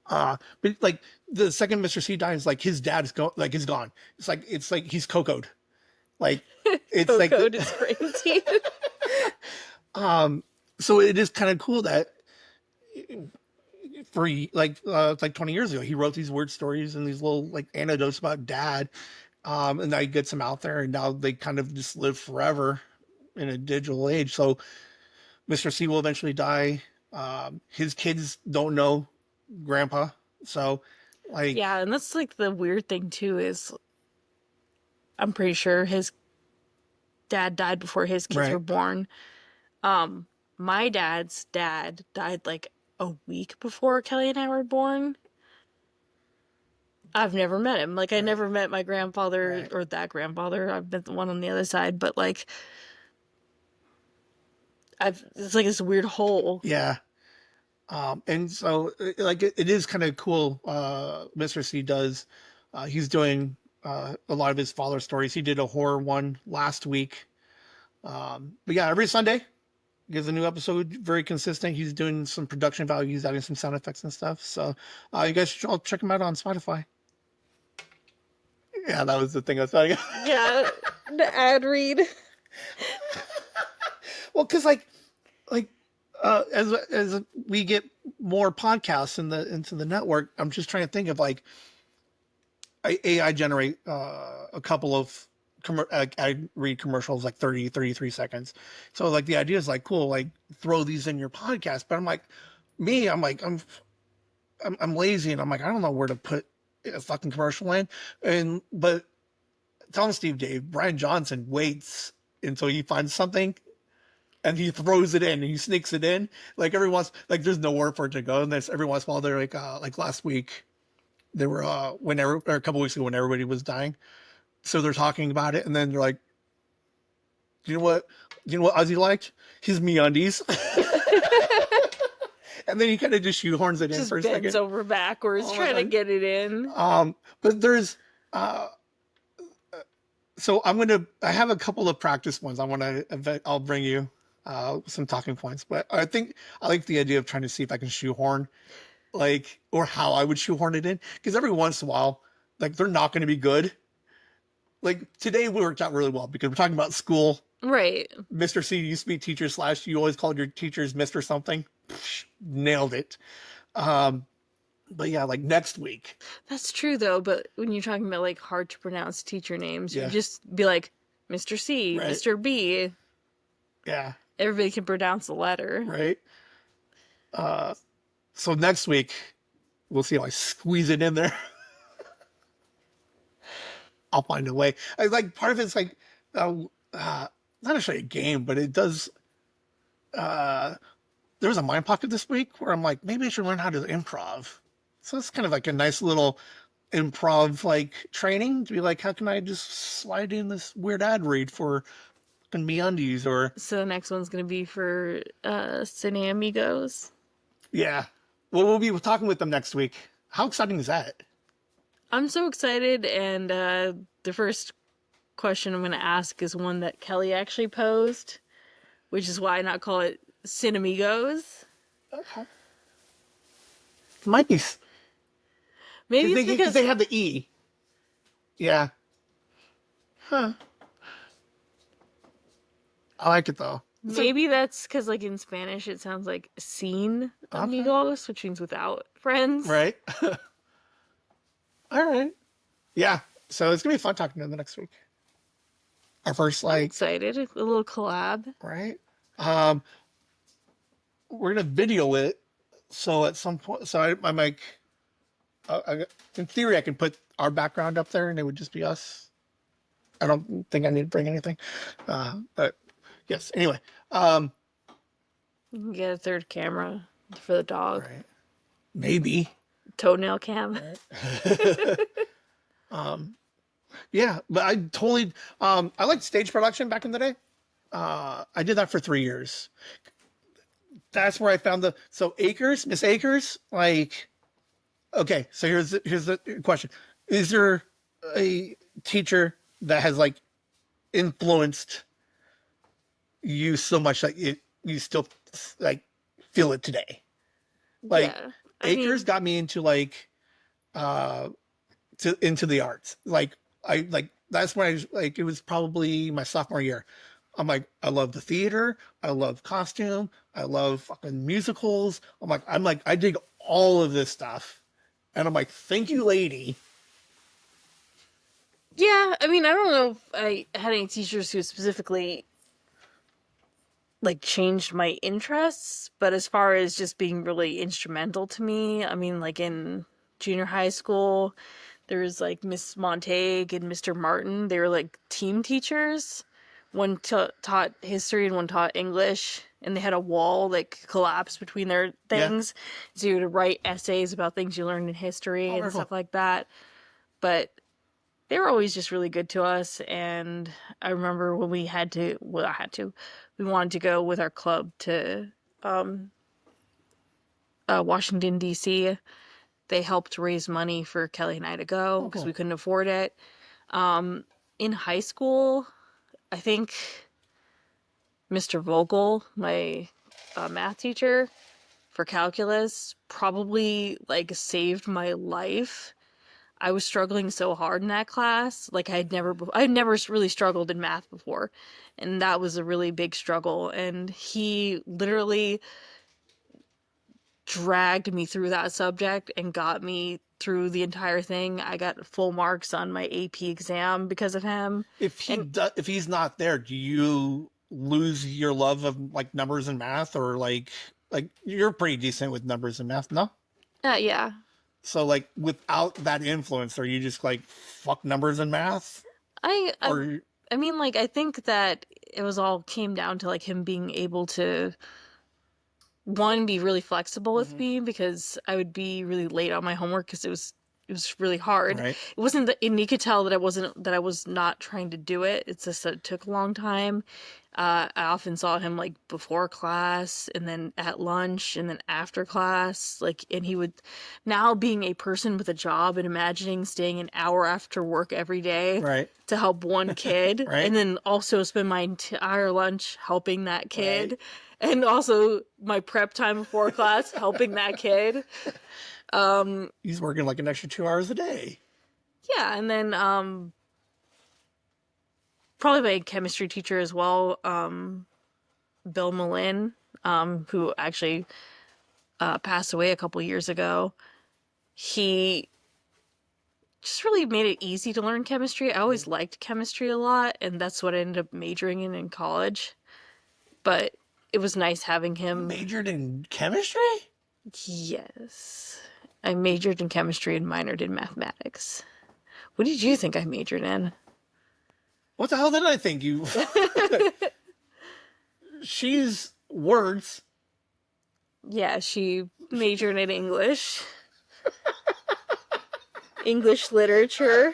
But like the second Mr. C dies, like his dad is is gone. It's like he's cocoed. Like it's like Coco to scream teeth. um so it is kind of cool that for like 20 years ago he wrote these weird stories and these little like anecdotes about dad, and now he gets them out there and now they kind of just live forever in a digital age. So Mr. C will eventually die. His kids don't know grandpa, so like Yeah, and that's like the weird thing too is I'm pretty sure his dad died before his kids were right, born. Um, my dad's dad died like a week before Kelly and I were born. I've never met him. Like I right, never met my grandfather right, or that grandfather. I've met the one on the other side, but like I've it's like this weird hole. yeah. And so like it is kind of cool. Mr. C does. He's doing a lot of his father stories. He did a horror one last week. But yeah, every Sunday gives a new episode, very consistent. He's doing some production value. He's adding some sound effects and stuff. So you guys should all check him out on Spotify. Yeah, that was the thing I was talking. Yeah, the ad read. Well, because like as we get more podcasts into the network, I'm just trying to think of like AI generate a couple of I read commercials like 30, 33 seconds. So like the idea is like cool, like throw these in your podcast. But I'm like me, I'm lazy and I'm like I don't know where to put a fucking commercial in. And but telling Steve Dave, Brian Johnson waits until he finds something and he throws it in and he sneaks it in. Like every once like there's nowhere for it to go. And there's every once in a while they're like last week they were whenever or a couple weeks ago when everybody was dying. So they're talking about it and then they're like, do you know what Ozzy liked? His MeUndies. And then he kind of just shoehorns it in for Just a bends second. over backwards Oh my trying to god. get it in. But there's uh so I have a couple of practice ones I'll bring you some talking points. But I think I like the idea of trying to see if I can shoehorn like or how I would shoehorn it in. Because every once in a while, like they're not gonna be good. Like today we worked out really well because we're talking about school. Right. Mr. C used to be teacher slash you always called your teachers Mr. something. Nailed it. Um, but yeah, like next week. That's true though, but when you're talking about like hard to pronounce teacher names, you Yeah, just be like Mr. C, right. Mr. B. Yeah, Everybody can pronounce the letter. right. Uh, so next week we'll see how I squeeze it in there. I'll find a way. I like part of it's like uh, not necessarily a game, but it does. Uh, there was a mind pocket this week where I'm like, maybe I should learn how to improv. So it's kind of like a nice little improv like training to be like, how can I just slide in this weird ad read for fucking MeUndies or So the next one's gonna be for Cine Amigos. yeah. Well, we'll be talking with them next week. How exciting is that? I'm so excited, and the first question I'm gonna ask is one that Kelly actually posed, which is why I not call it Cinemigos. Okay. Might be Maybe it's because because they have the E. Yeah. Huh. I like it though. Maybe that's because, like, in Spanish, it sounds like sin Okay. amigos, which means without friends. Right. All right. Yeah. So it's gonna be fun talking to them next week. Our first I'm like excited. A little collab. right. Um, we're gonna video it. So at some point, so I'm like, in theory, I can put our background up there, and it would just be us. I don't think I need to bring anything. But yes. Anyway. You can get a third camera for the dog. Right. Maybe. Toenail cam. Right. Yeah, but I totally I liked stage production back in the day. I did that for 3 years. That's where I found Miss Akers, like okay, so here's the question. Is there a teacher that has like influenced you so much that you still like feel it today? Like Yeah. I Akers mean, got me into like uh into the arts. I like that's when it was probably my sophomore year. I'm like, I love the theater, I love costume, I love fucking musicals. I'm like, I dig all of this stuff. And I'm like, thank you, lady. yeah, I mean, I don't know if I had any teachers who specifically like changed my interests, but as far as just being really instrumental to me, I mean, like in junior high school, there was like Miss Montague and Mr. Martin. They were like team teachers. One taught history and one taught English, and they had a wall like collapse between their Yeah. things, so you would write essays about things you learned in history Oh, and very stuff cool. like that. But they were always just really good to us. And I remember when we wanted to go with our club to um, Washington, D.C. They helped raise money for Kelly and I to go Oh, because cool. we couldn't afford it. In high school, I think Mr. Vogel, my math teacher for calculus, probably like saved my life. I was struggling so hard in that class. Like I'd never really struggled in math before. And that was a really big struggle. And he literally dragged me through that subject and got me through the entire thing. I got full marks on my AP exam because of him. And If he's not there, do you lose your love of like numbers and math, or like you're pretty decent with numbers and math, no? yeah, So like without that influence, are you just like fuck numbers and math? I, I, Or I mean, like, I think that it was all came down to like him being able to one be really flexible with Mhm. me because I would be really late on my homework because it was really hard. Right. It wasn't that, and you could tell that I was not trying to do it. It's just that it took a long time. I often saw him like before class and then at lunch and then after class. Like, and he would now being a person with a job and imagining staying an hour after work every day Right. to help one kid Right. and then also spend my entire lunch helping that Right. kid and also my prep time before class helping that kid. He's working like an extra 2 hours a day. Yeah, and then probably my chemistry teacher as well, Bill Malin, who actually passed away a couple years ago. He just really made it easy to learn chemistry. I always liked chemistry a lot, and that's what I ended up majoring in college. But it was nice having You him. majored in chemistry? Yes. I majored in chemistry and minored in mathematics. What did you think I majored in? What the hell did I think you? She's words. Yeah, she majored in English. English literature.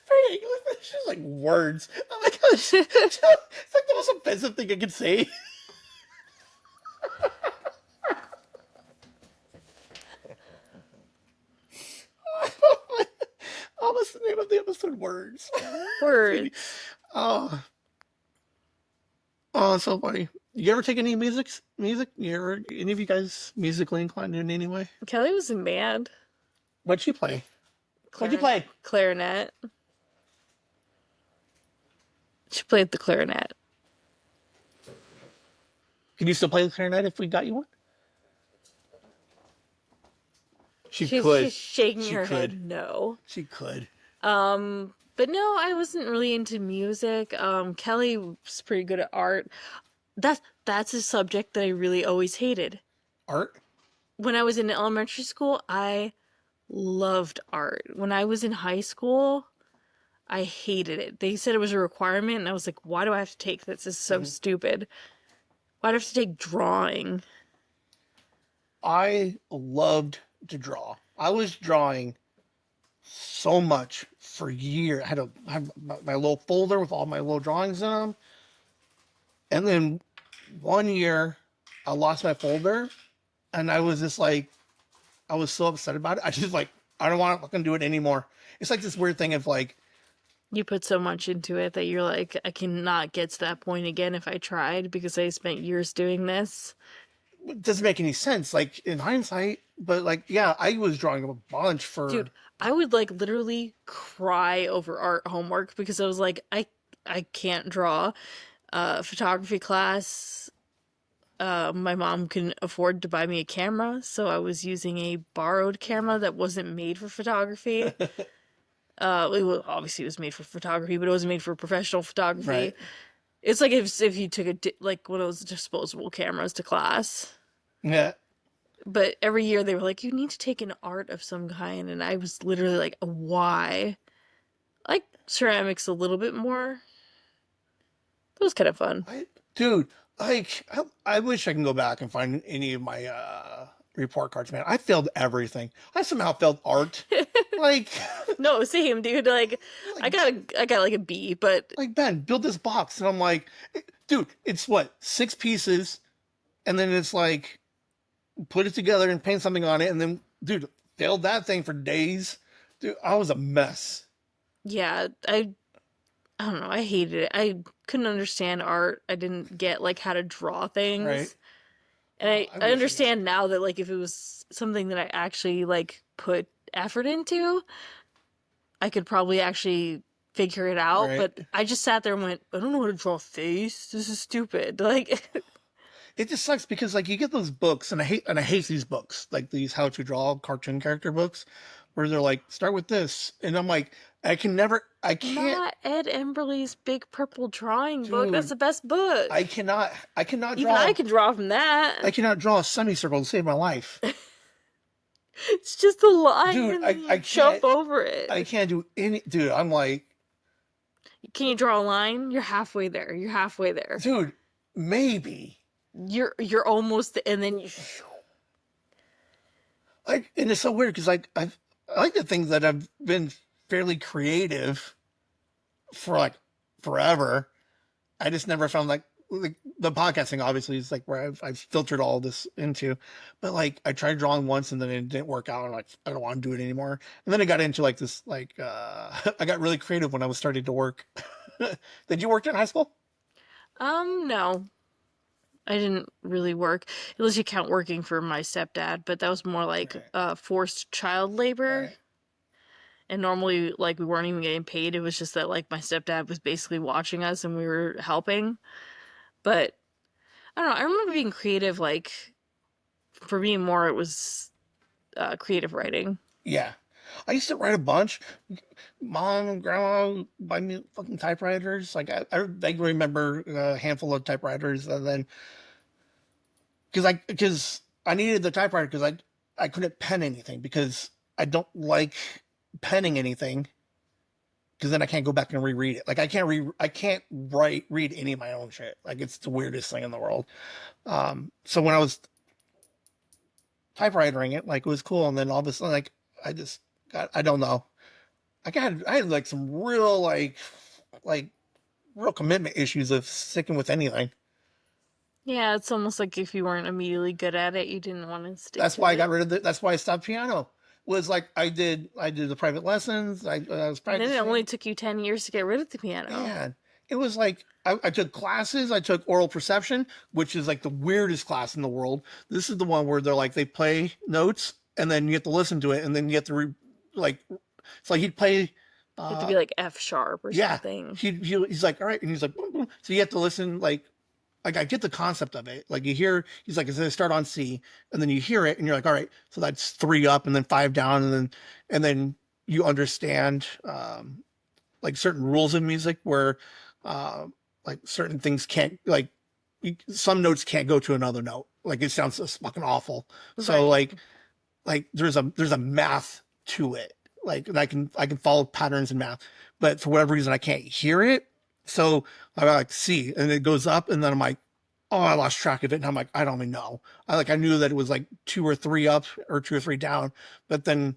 For English, she's like words. Oh my gosh, it's like the most offensive thing I could say. Almost the name of the episode, words. Words. Oh, oh, so funny. You ever take any music? Any of you guys musically inclined in any way? Kelly was in band. What'd you play? What'd you Clarinet. play? Clarinet. She played the clarinet. Can you still play the clarinet if we got you one? She She's could. shaking She her could. head no. She could. But no, I wasn't really into music. Kelly was pretty good at art. That's a subject that I really always hated. Art? When I was in elementary school, I loved art. When I was in high school, I hated it. They said it was a requirement, and I was like, why do I have to take this? This is so stupid. Why do I have to take drawing? I loved to draw. I was drawing so much for years. I had my little folder with all my little drawings in them. And then one year, I lost my folder, and I was just like, I was so upset about it. I just like, I don't want to fucking do it anymore. It's like this weird thing of like, You put so much into it that you're like, I cannot get to that point again if I tried because I spent years doing this. it doesn't make any sense, like in hindsight. But like, yeah, I was drawing a bunch for. Dude, I would like literally cry over art homework because I was like, I can't draw. Photography class, my mom couldn't afford to buy me a camera, so I was using a borrowed camera that wasn't made for photography. Obviously it was made for photography, but it wasn't made for professional photography. Right. It's like if you took like one of those disposable cameras to class. Yeah. But every year they were like, you need to take an art of some kind, and I was literally like, why? I like ceramics a little bit more. It was kind of fun. Dude, like, I wish I can go back and find any of my report cards, man. I failed everything. I somehow failed art. Like, No, same, dude. Like, I got like a B, but like Ben, build this box, and I'm like, dude, it's what, 6 pieces, and then it's like put it together and paint something on it, and then, dude, failed that thing for days. Dude, I was a mess. yeah, I don't know. I hated it. I couldn't understand art. I didn't get like how to draw Right? things. And I I wish I got. understand now that like if it was something that I actually like put effort into, I could probably actually figure it out, Right? but I just sat there and went, I don't know how to draw a face. This is stupid. Like It just sucks because like you get those books, and I hate these books, like these how to draw cartoon character books, where they're like start with this, and I'm like, I can't, not Ed Emberley's big purple drawing book. That's dude, the best book. I cannot Even I draw, can draw from that. I cannot draw a semicircle to save my life, It's just a line dude. and I then I you jump can't, over it. I can't do any, dude. I'm like, Can you draw a line? You're halfway there. You're halfway there. dude, maybe. You're almost, and then you. Like, and it's so weird because I like to think that I've been fairly creative for like forever. I just never found like the podcasting obviously is like where I've filtered all this into, but like I tried drawing once and then it didn't work out. And like I don't want to do it anymore. And then I got into like this like I got really creative when I was starting to work. Did you work in high school? No, I didn't really work. Unless you count working for my stepdad, but that was more like Right. forced child labor. Right. And normally, like, we weren't even getting paid. It was just that, like, my stepdad was basically watching us and we were helping. But I don't know. I remember being creative, like, for me, more it was creative writing. Yeah. I used to write a bunch. Mom and grandma buy me fucking typewriters. Like I remember a handful of typewriters, and then because I needed the typewriter because I couldn't pen anything because I don't like penning anything because then I can't go back and reread it. Like I can't read any of my own shit. Like it's the weirdest thing in the world. So when I was typewritering it, like it was cool, and then all of a sudden, like I just got, I don't know. I had like some real like real commitment issues of sticking with anything. Yeah, it's almost like if you weren't immediately good at it, you didn't want to stick That's to why I it. got rid of it. That's why I stopped piano. Was like I did the private lessons. I was And then it only practicing. took you 10 years to get rid of the piano. Man, it was like I took classes. I took oral perception, which is like the weirdest class in the world. This is the one where they're like they play notes and then you have to listen to it and then you have to like it's like he'd play You have to Uh, be like F sharp or yeah, something. he's like, all right, and he's like, boom, boom. So you have to listen like I get the concept of it. Like you hear, he's like, it's gonna start on C, and then you hear it, and you're like, all right, so that's three up, and then five down, and then you understand like certain rules of music where uh, like certain things can't like some notes can't go to another note. Like it sounds just fucking awful. So Right. like there's a math to it. Like and I can follow patterns in math, but for whatever reason I can't hear it. So I like C and it goes up and then I'm like, oh, I lost track of it. And I'm like, I don't even know. I knew that it was like two or three up or two or three down, but then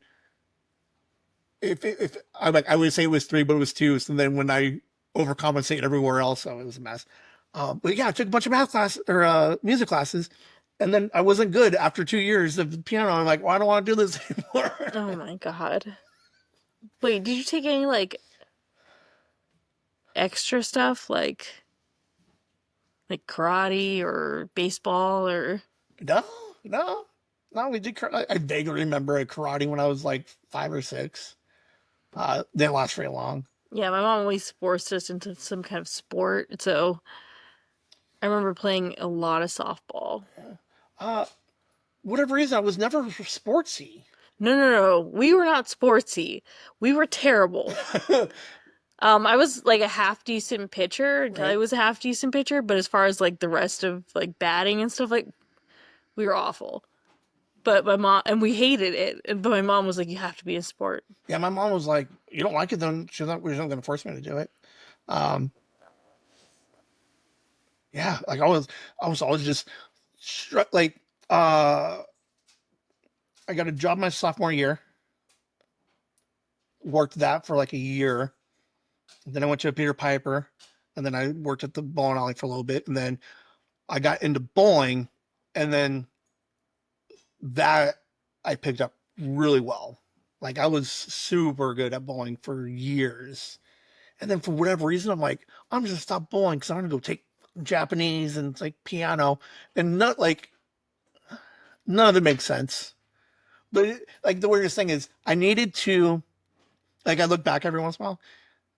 if I would say it was three, but it was two. So then when I overcompensate everywhere else, so it was a mess. But yeah, I took a bunch of math class or music classes, and then I wasn't good after 2 years of the piano. I'm like, well, I don't want to do this anymore. Oh my God. Wait, did you take any like extra stuff like karate or baseball or No, no, no. We did. I vaguely remember a karate when I was like 5 or 6. Didn't last very long. yeah, my mom always forced us into some kind of sport. So I remember playing a lot of softball. Uh, whatever reason, I was never sportsy. No, no, no. We were not sportsy. We were terrible. I was like a half decent pitcher until I Right. was a half decent pitcher, but as far as like the rest of like batting and stuff, like we were awful. But my mom and we hated it. But my mom was like, "You have to be a sport." Yeah, my mom was like, "You don't like it, then she's not going to force me to do it." Um, yeah, like I was always just like, uh, I got a job my sophomore year, worked that for like a year, then I went to a Peter Piper, and then I worked at the bowling alley for a little bit, and then I got into bowling, and then that I picked up really well. Like I was super good at bowling for years. And then for whatever reason, I'm like, I'm just gonna stop bowling because I'm gonna go take Japanese and like piano, and not like none of it makes sense. But like the weirdest thing is, I needed to like I look back every once in a while.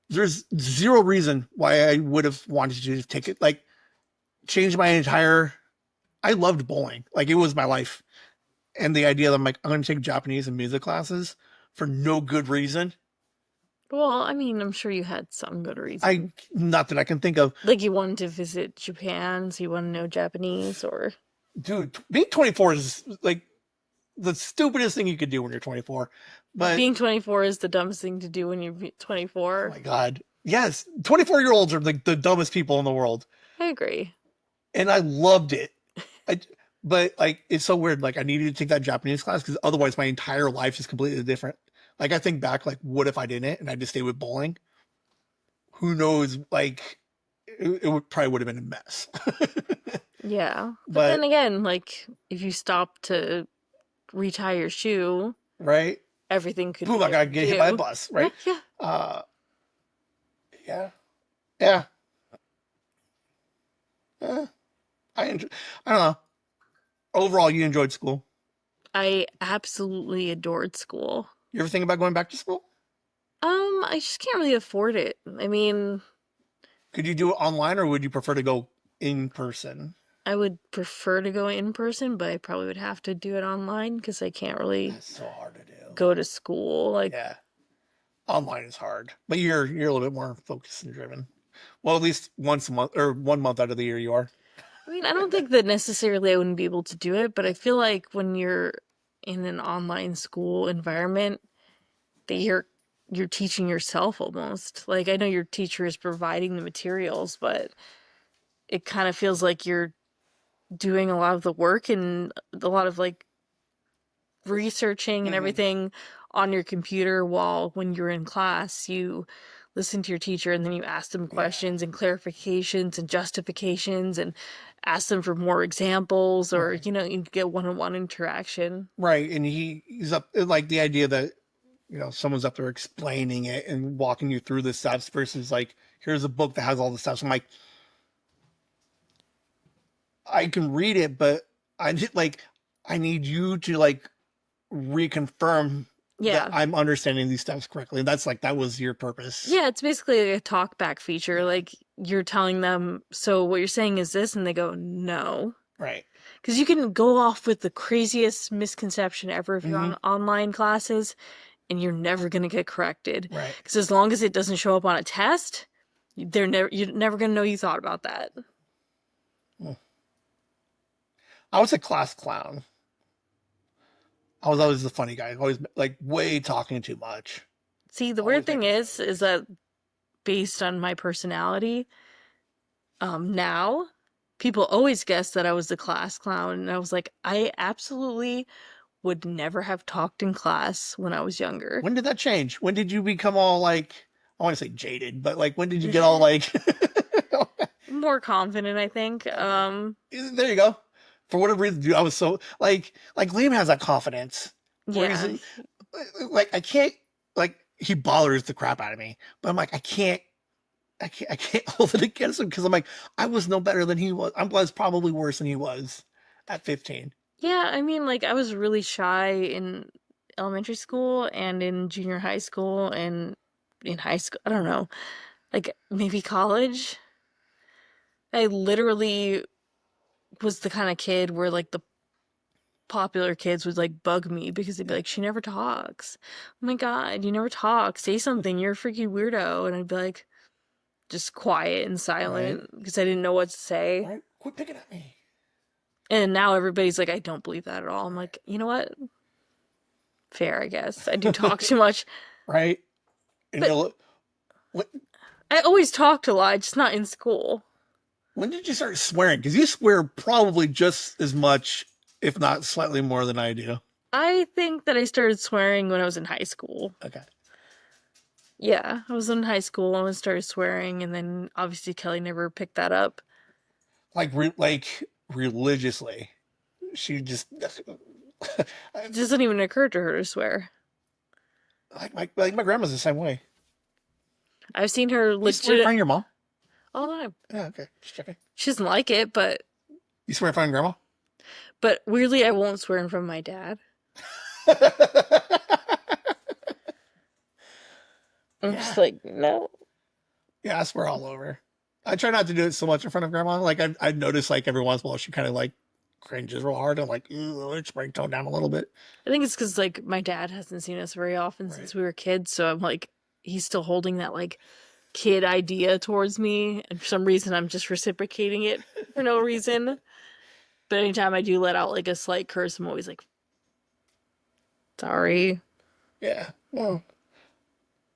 There's zero reason why I would have wanted to take it like change my entire. I loved bowling, like it was my life, and the idea that I'm like I'm gonna take Japanese and music classes for no good reason. Well, I mean, I'm sure you had some good I reason. not that I can think of. Like you wanted to visit Japan, so you want to know Japanese, or Dude, being 24 is like the stupidest thing you could do when you're 24. But being 24 is the dumbest thing to do when you're oh 24. my god, yes, 24-year-olds are like the dumbest people in the world, I agree. and I loved it. I, but like it's so weird. Like I needed to take that Japanese class because otherwise my entire life is completely different. Like I think back, like what if I didn't and I just stayed with bowling? Who knows? Like it probably would have been a mess. Yeah. But then But again, like if you stop to retie your shoe, right, everything could be boom, I gotta different get hit by a too. bus. Yeah, Right. yeah. Uh, yeah, yeah. Eh, I enjoy. I don't know. Overall, you enjoyed school. I absolutely adored school. You ever think about going back to school? I just can't really afford it. I mean, Could you do it online, or would you prefer to go in person? I would prefer to go in person, but I probably would have to do it online because I can't really That's so hard to do. go to school. Like, Yeah, online is hard, but you're a little bit more focused and driven. Well, at least once a month or 1 month out of the year, you are. I mean, I don't think that necessarily I wouldn't be able to do it, but I feel like when you're in an online school environment, that you're teaching yourself almost. Like, I know your teacher is providing the materials, but it kind of feels like you're doing a lot of the work and a lot of like researching and Hmm. everything on your computer while when you're in class you listen to your teacher and then you ask them Yeah, questions and clarifications and justifications and ask them for more examples or right, you get one-on-one interaction. right. And he's up like the idea that someone's up there explaining it and walking you through the steps versus like here's a book that has all the steps. I'm like, I can read it, but I need you to like reconfirm that Yeah. I'm understanding these steps correctly. That's like, that was your purpose. Yeah, it's basically a talk back feature. Yeah. Like you're telling them, so what you're saying is this, and they go, no. Right. Because you can go off with the craziest misconception ever if you're Mm-hmm. on online classes, and you're never going to get corrected. Right. Because as long as it doesn't show up on a test, you're never going to know you thought about that. Hmm. I was a class clown. I was always the funny guy, always like way talking too much. See, the weird Always thing making is jokes. that based on my personality, now people always guess that I was the class clown, and I was like, I absolutely would never have talked in class when I was younger. When did that change? When did you become all like, I want to say jaded, but like when did you get all like More confident, I think. okay. There you go. For whatever reason, dude, I was so like Liam has that confidence where he's Yeah. like I can't like he bothers the crap out of me, but I'm like I can't hold it against him because I'm like I was no better than he was. I was probably worse than he was at 15. Yeah, I mean, like, I was really shy in elementary school and in junior high school and in high school. I don't know. Like, maybe college. I literally was the kind of kid where, like, the popular kids would, like, bug me because they'd be Yeah. like, she never talks. Oh my God, you never talk. Say something. You're a freaking weirdo. And I'd be like, just quiet and Right. silent because I didn't know what to say. Right. Quit picking at me. And now everybody's like, I don't believe that at all. I'm Right. like, you know what? Fair, I guess. I do talk too much. Right. And But you'll what I always talked a lot, just not in school. when did you start swearing? Because you swear probably just as much, if not slightly more than I do. I think that I started swearing when I was in high school. Okay. Yeah, I was in high school and I started swearing, and then obviously Kelly never picked that up. Like religiously. She just It doesn't even occur to her to swear. like my grandma's the same way. I've seen her You swear in legit front of your mom? all the time. Yeah, okay. Just checking. She doesn't like it, You swear in front of grandma? but weirdly I won't swear in front of my dad. I'm Yeah. just like, no. Yeah, I swear all over. I try not to do it so much in front of grandma. Like I notice like every once in a while she kind of like cringes real hard. I'm like, let's bring tone down a little bit. I think it's because like my dad hasn't seen us very often Right. since we were kids, so I'm like, he's still holding that like kid idea towards me, and for some reason I'm just reciprocating it for no reason. But anytime I do let out like a slight curse, I'm always like, sorry. Yeah. Well,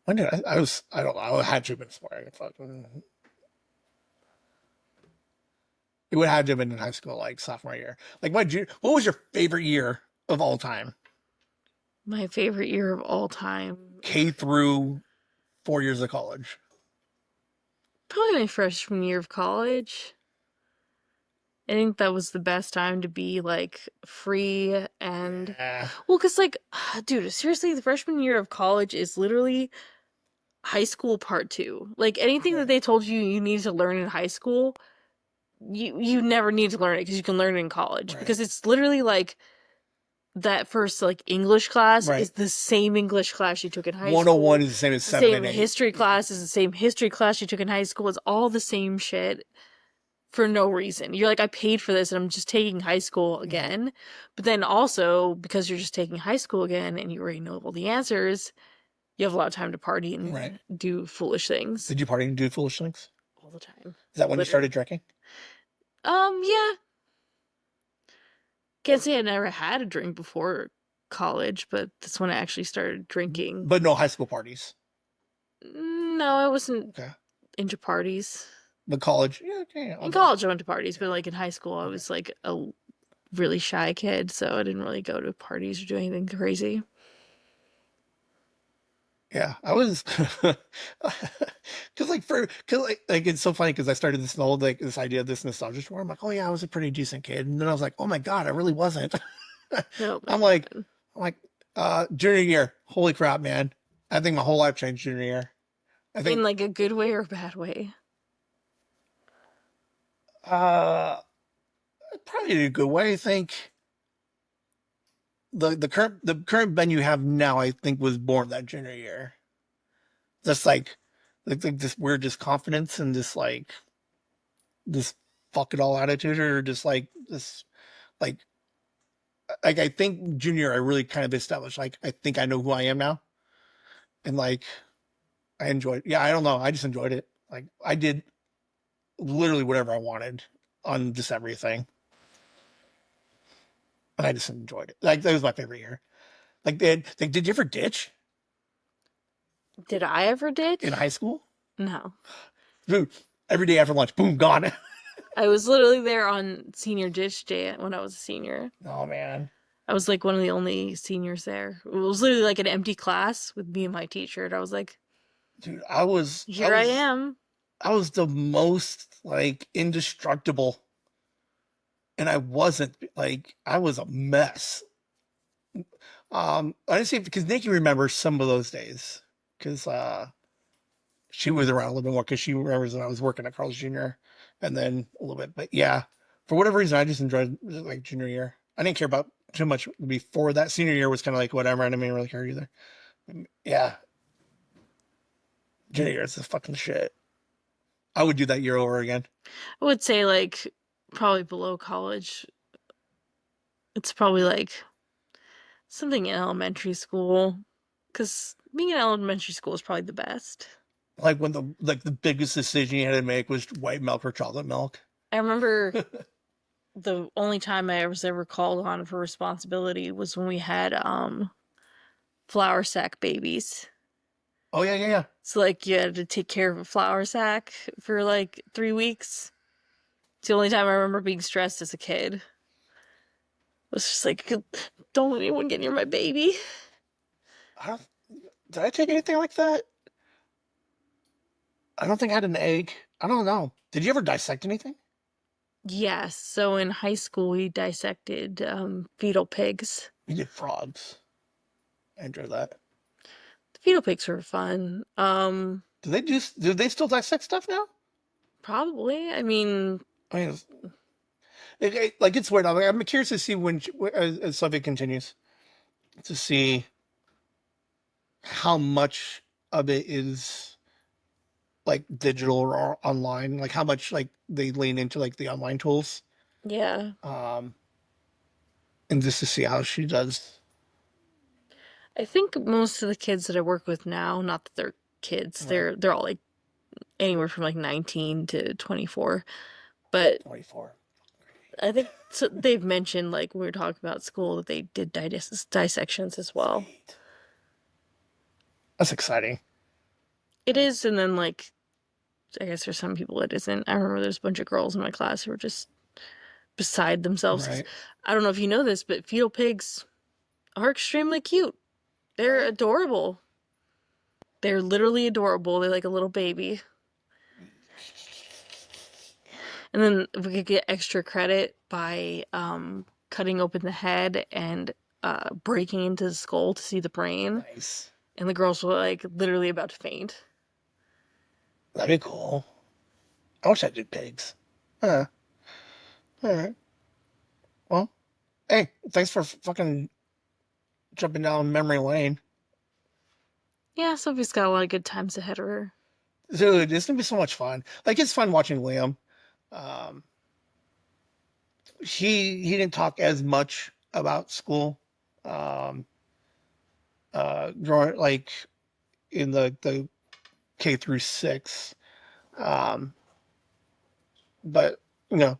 when did I was I don't know. I had to have been swearing. Fucking it would have to have been in high school, like sophomore year. Like what was your favorite year of all time? My favorite year of all time. K through 4 years of college. Probably my freshman year of college. I think that was the best time to be like free and Yeah. well, cause like, dude, seriously, the freshman year of college is literally high school part two. Like anything that Right. they told you you need to learn in high school, you never need to learn it because you can learn it in college. Right. Because it's literally like that first like English class Right. is the same English class you took in high 101 school. is the same as The 7 same and 8. history class is the same history class you took in high school. It's all the same shit for no reason. You're like, I paid for this and I'm just taking high school again. But then also, because you're just taking high school again and you already know all the answers, you have a lot of time to party and Right. do foolish things Did you party and do foolish things? all the time. Is that when you Literally. started drinking? Yeah. Can't say I never had a drink before college, but that's when I actually started drinking. But no high school parties. No, I wasn't Okay. into parties. But college, yeah, okay. In college, I went to parties, but like in high school, I was like a really shy kid, so I didn't really go to parties or do anything crazy. Yeah, I was, because like it's so funny because I started this whole like this idea of this nostalgia tour. I'm like, oh yeah, I was a pretty decent kid, and then I was like, oh my god, I really wasn't. No, I'm like, junior year, holy crap, man! I think my whole life changed junior year. I think in like a good way or a bad way. uh probably in a good way. I think the current Ben you have now, I think, was born that junior year. Just like this weird just confidence and this fuck it all attitude, or just like this like I think junior I really kind of established like I think I know who I am now, and like I enjoyed. Yeah, I don't know. I just enjoyed it. Like I did literally whatever I wanted on just everything, and I just enjoyed it. Like that was my favorite year. Did you ever ditch Did I ever in ditch? high school? No. Dude, every day after lunch, boom, gone. I was literally there on senior ditch day when I was a senior. Oh man, I was like one of the only seniors there. It was literally like an empty class with me and my teacher. And I was like, dude, I was I here I was am. I was the most like indestructible, and I wasn't like I was a mess. I didn't see because Nikki remembers some of those days because she was around a little bit more because she remembers when I was working at Carl's Jr. and then a little bit. But yeah, for whatever reason, I just enjoyed like junior year. I didn't care about too much before that. Senior year was kind of like whatever. I didn't really care either. Yeah, junior year is the fucking shit. I would do that year over again. I would say like probably below college. It's probably like something in elementary school. Because being in elementary school is probably the best. Like when the biggest decision you had to make was white milk or chocolate milk. I remember the only time I was ever called on for responsibility was when we had flour sack babies. Oh yeah, yeah, yeah. So like you had to take care of a flour sack for like 3 weeks. It's the only time I remember being stressed as a kid. It was just like, don't let anyone get near my baby. I don't. Did I take anything like that? I don't think I had an egg. I don't know. Did you ever dissect anything? Yes, so in high school we dissected fetal pigs. We did frogs. I enjoyed that. The fetal pigs were fun. Do they still dissect stuff now? Probably. I mean, I mean, like it's weird. I'm curious to see when as Soviet continues to see how much of it is like digital or online, like how much like they lean into like the online tools, yeah. um, and just to see how she does. I think most of the kids that I work with now, not that they're kids, Right, they're all like anywhere from like 19 to 24. But 24. I think so they've mentioned like when we were talking about school that they did dissections as well. Sweet. That's exciting. It is, and then like I guess there's some people it isn't. I remember there's a bunch of girls in my class who were just beside themselves because Right. I don't know if you know this, but fetal pigs are extremely cute. They're Right. adorable. They're literally adorable. They're like a little baby. And then we could get extra credit by cutting open the head and breaking into the skull to see the brain. Nice. And the girls were like literally about to faint. That'd be cool. I wish I did pigs. Huh. All right. Well, hey, thanks for fucking jumping down memory lane. Yeah, Sophie's got a lot of good times ahead of her. Dude, it's gonna be so much fun. Like it's fun watching Liam. Um, he didn't talk as much about school. Um, growing like in the K through 6. Um, but we'll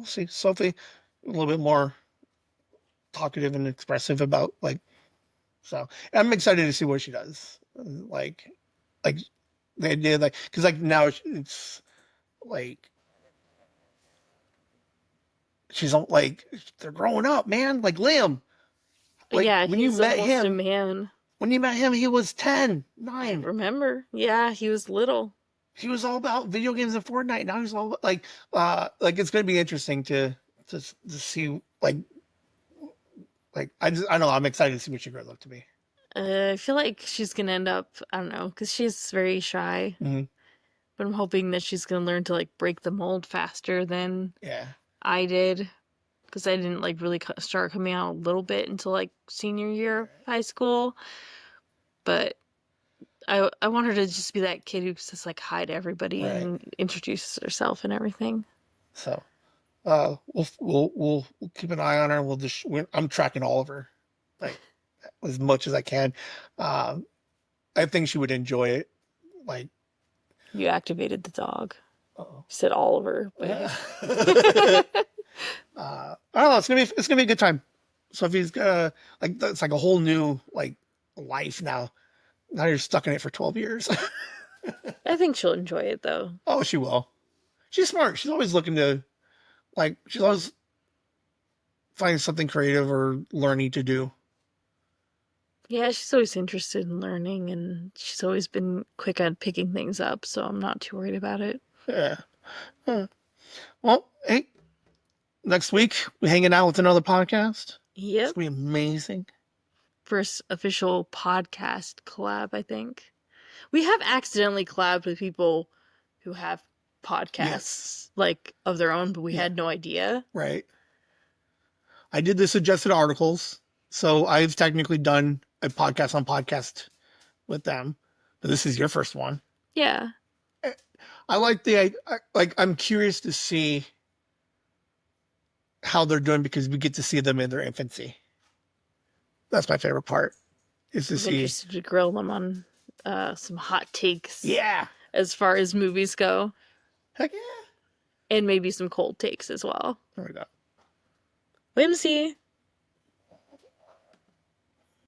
see. Sophie a little bit more talkative and expressive about like so. I'm excited to see what she does. Like the idea like because like now it's like she's like they're growing up, man. Like Liam, like Yeah, he's almost a man. when you met him, he was 10, I 9. remember. Yeah, he was little. He was all about video games and Fortnite. Now he's all about, like it's gonna be interesting to see like I don't know. I'm excited to see what she grows up to be. I feel like she's gonna end up, I don't know, because she's very shy. Hmm. But I'm hoping that she's gonna learn to like break the mold faster than Yeah. I did. because I didn't like really start coming out a little bit until like senior year of high school. But I want her to just be that kid who just like hi to everybody Right. and introduces herself and everything. So we'll keep an eye on her. I'm tracking all of her, like as much as I can. Um, I think she would enjoy it. Like, You activated the dog. uh-oh. You said Oliver, but I don't know. It's gonna be a good time. So if he's like it's like a whole new like life now. Now you're stuck in it for 12 years. I think she'll enjoy it though. Oh, she will. She's smart. She's always looking to like she's always finding something creative or learning to do. Yeah, she's always interested in learning and she's always been quick at picking things up, so I'm not too worried about it. Yeah. Huh. Well, hey, next week we're hanging out with another podcast. It's Yep. gonna be amazing. First official podcast collab, I think. We have accidentally collabed with people who have podcasts Yes. like of their own, but we Yeah. had no idea. Right. I did the suggested articles, so I've technically done a podcast on podcast with them. But this is your first one. Yeah. I like I'm curious to see how they're doing because we get to see them in their infancy. That's my favorite part. Is to I'm see. interested to grill them on some hot takes Yeah. as far as movies go, Heck yeah. and maybe some cold takes as well. There we go. Whimsy.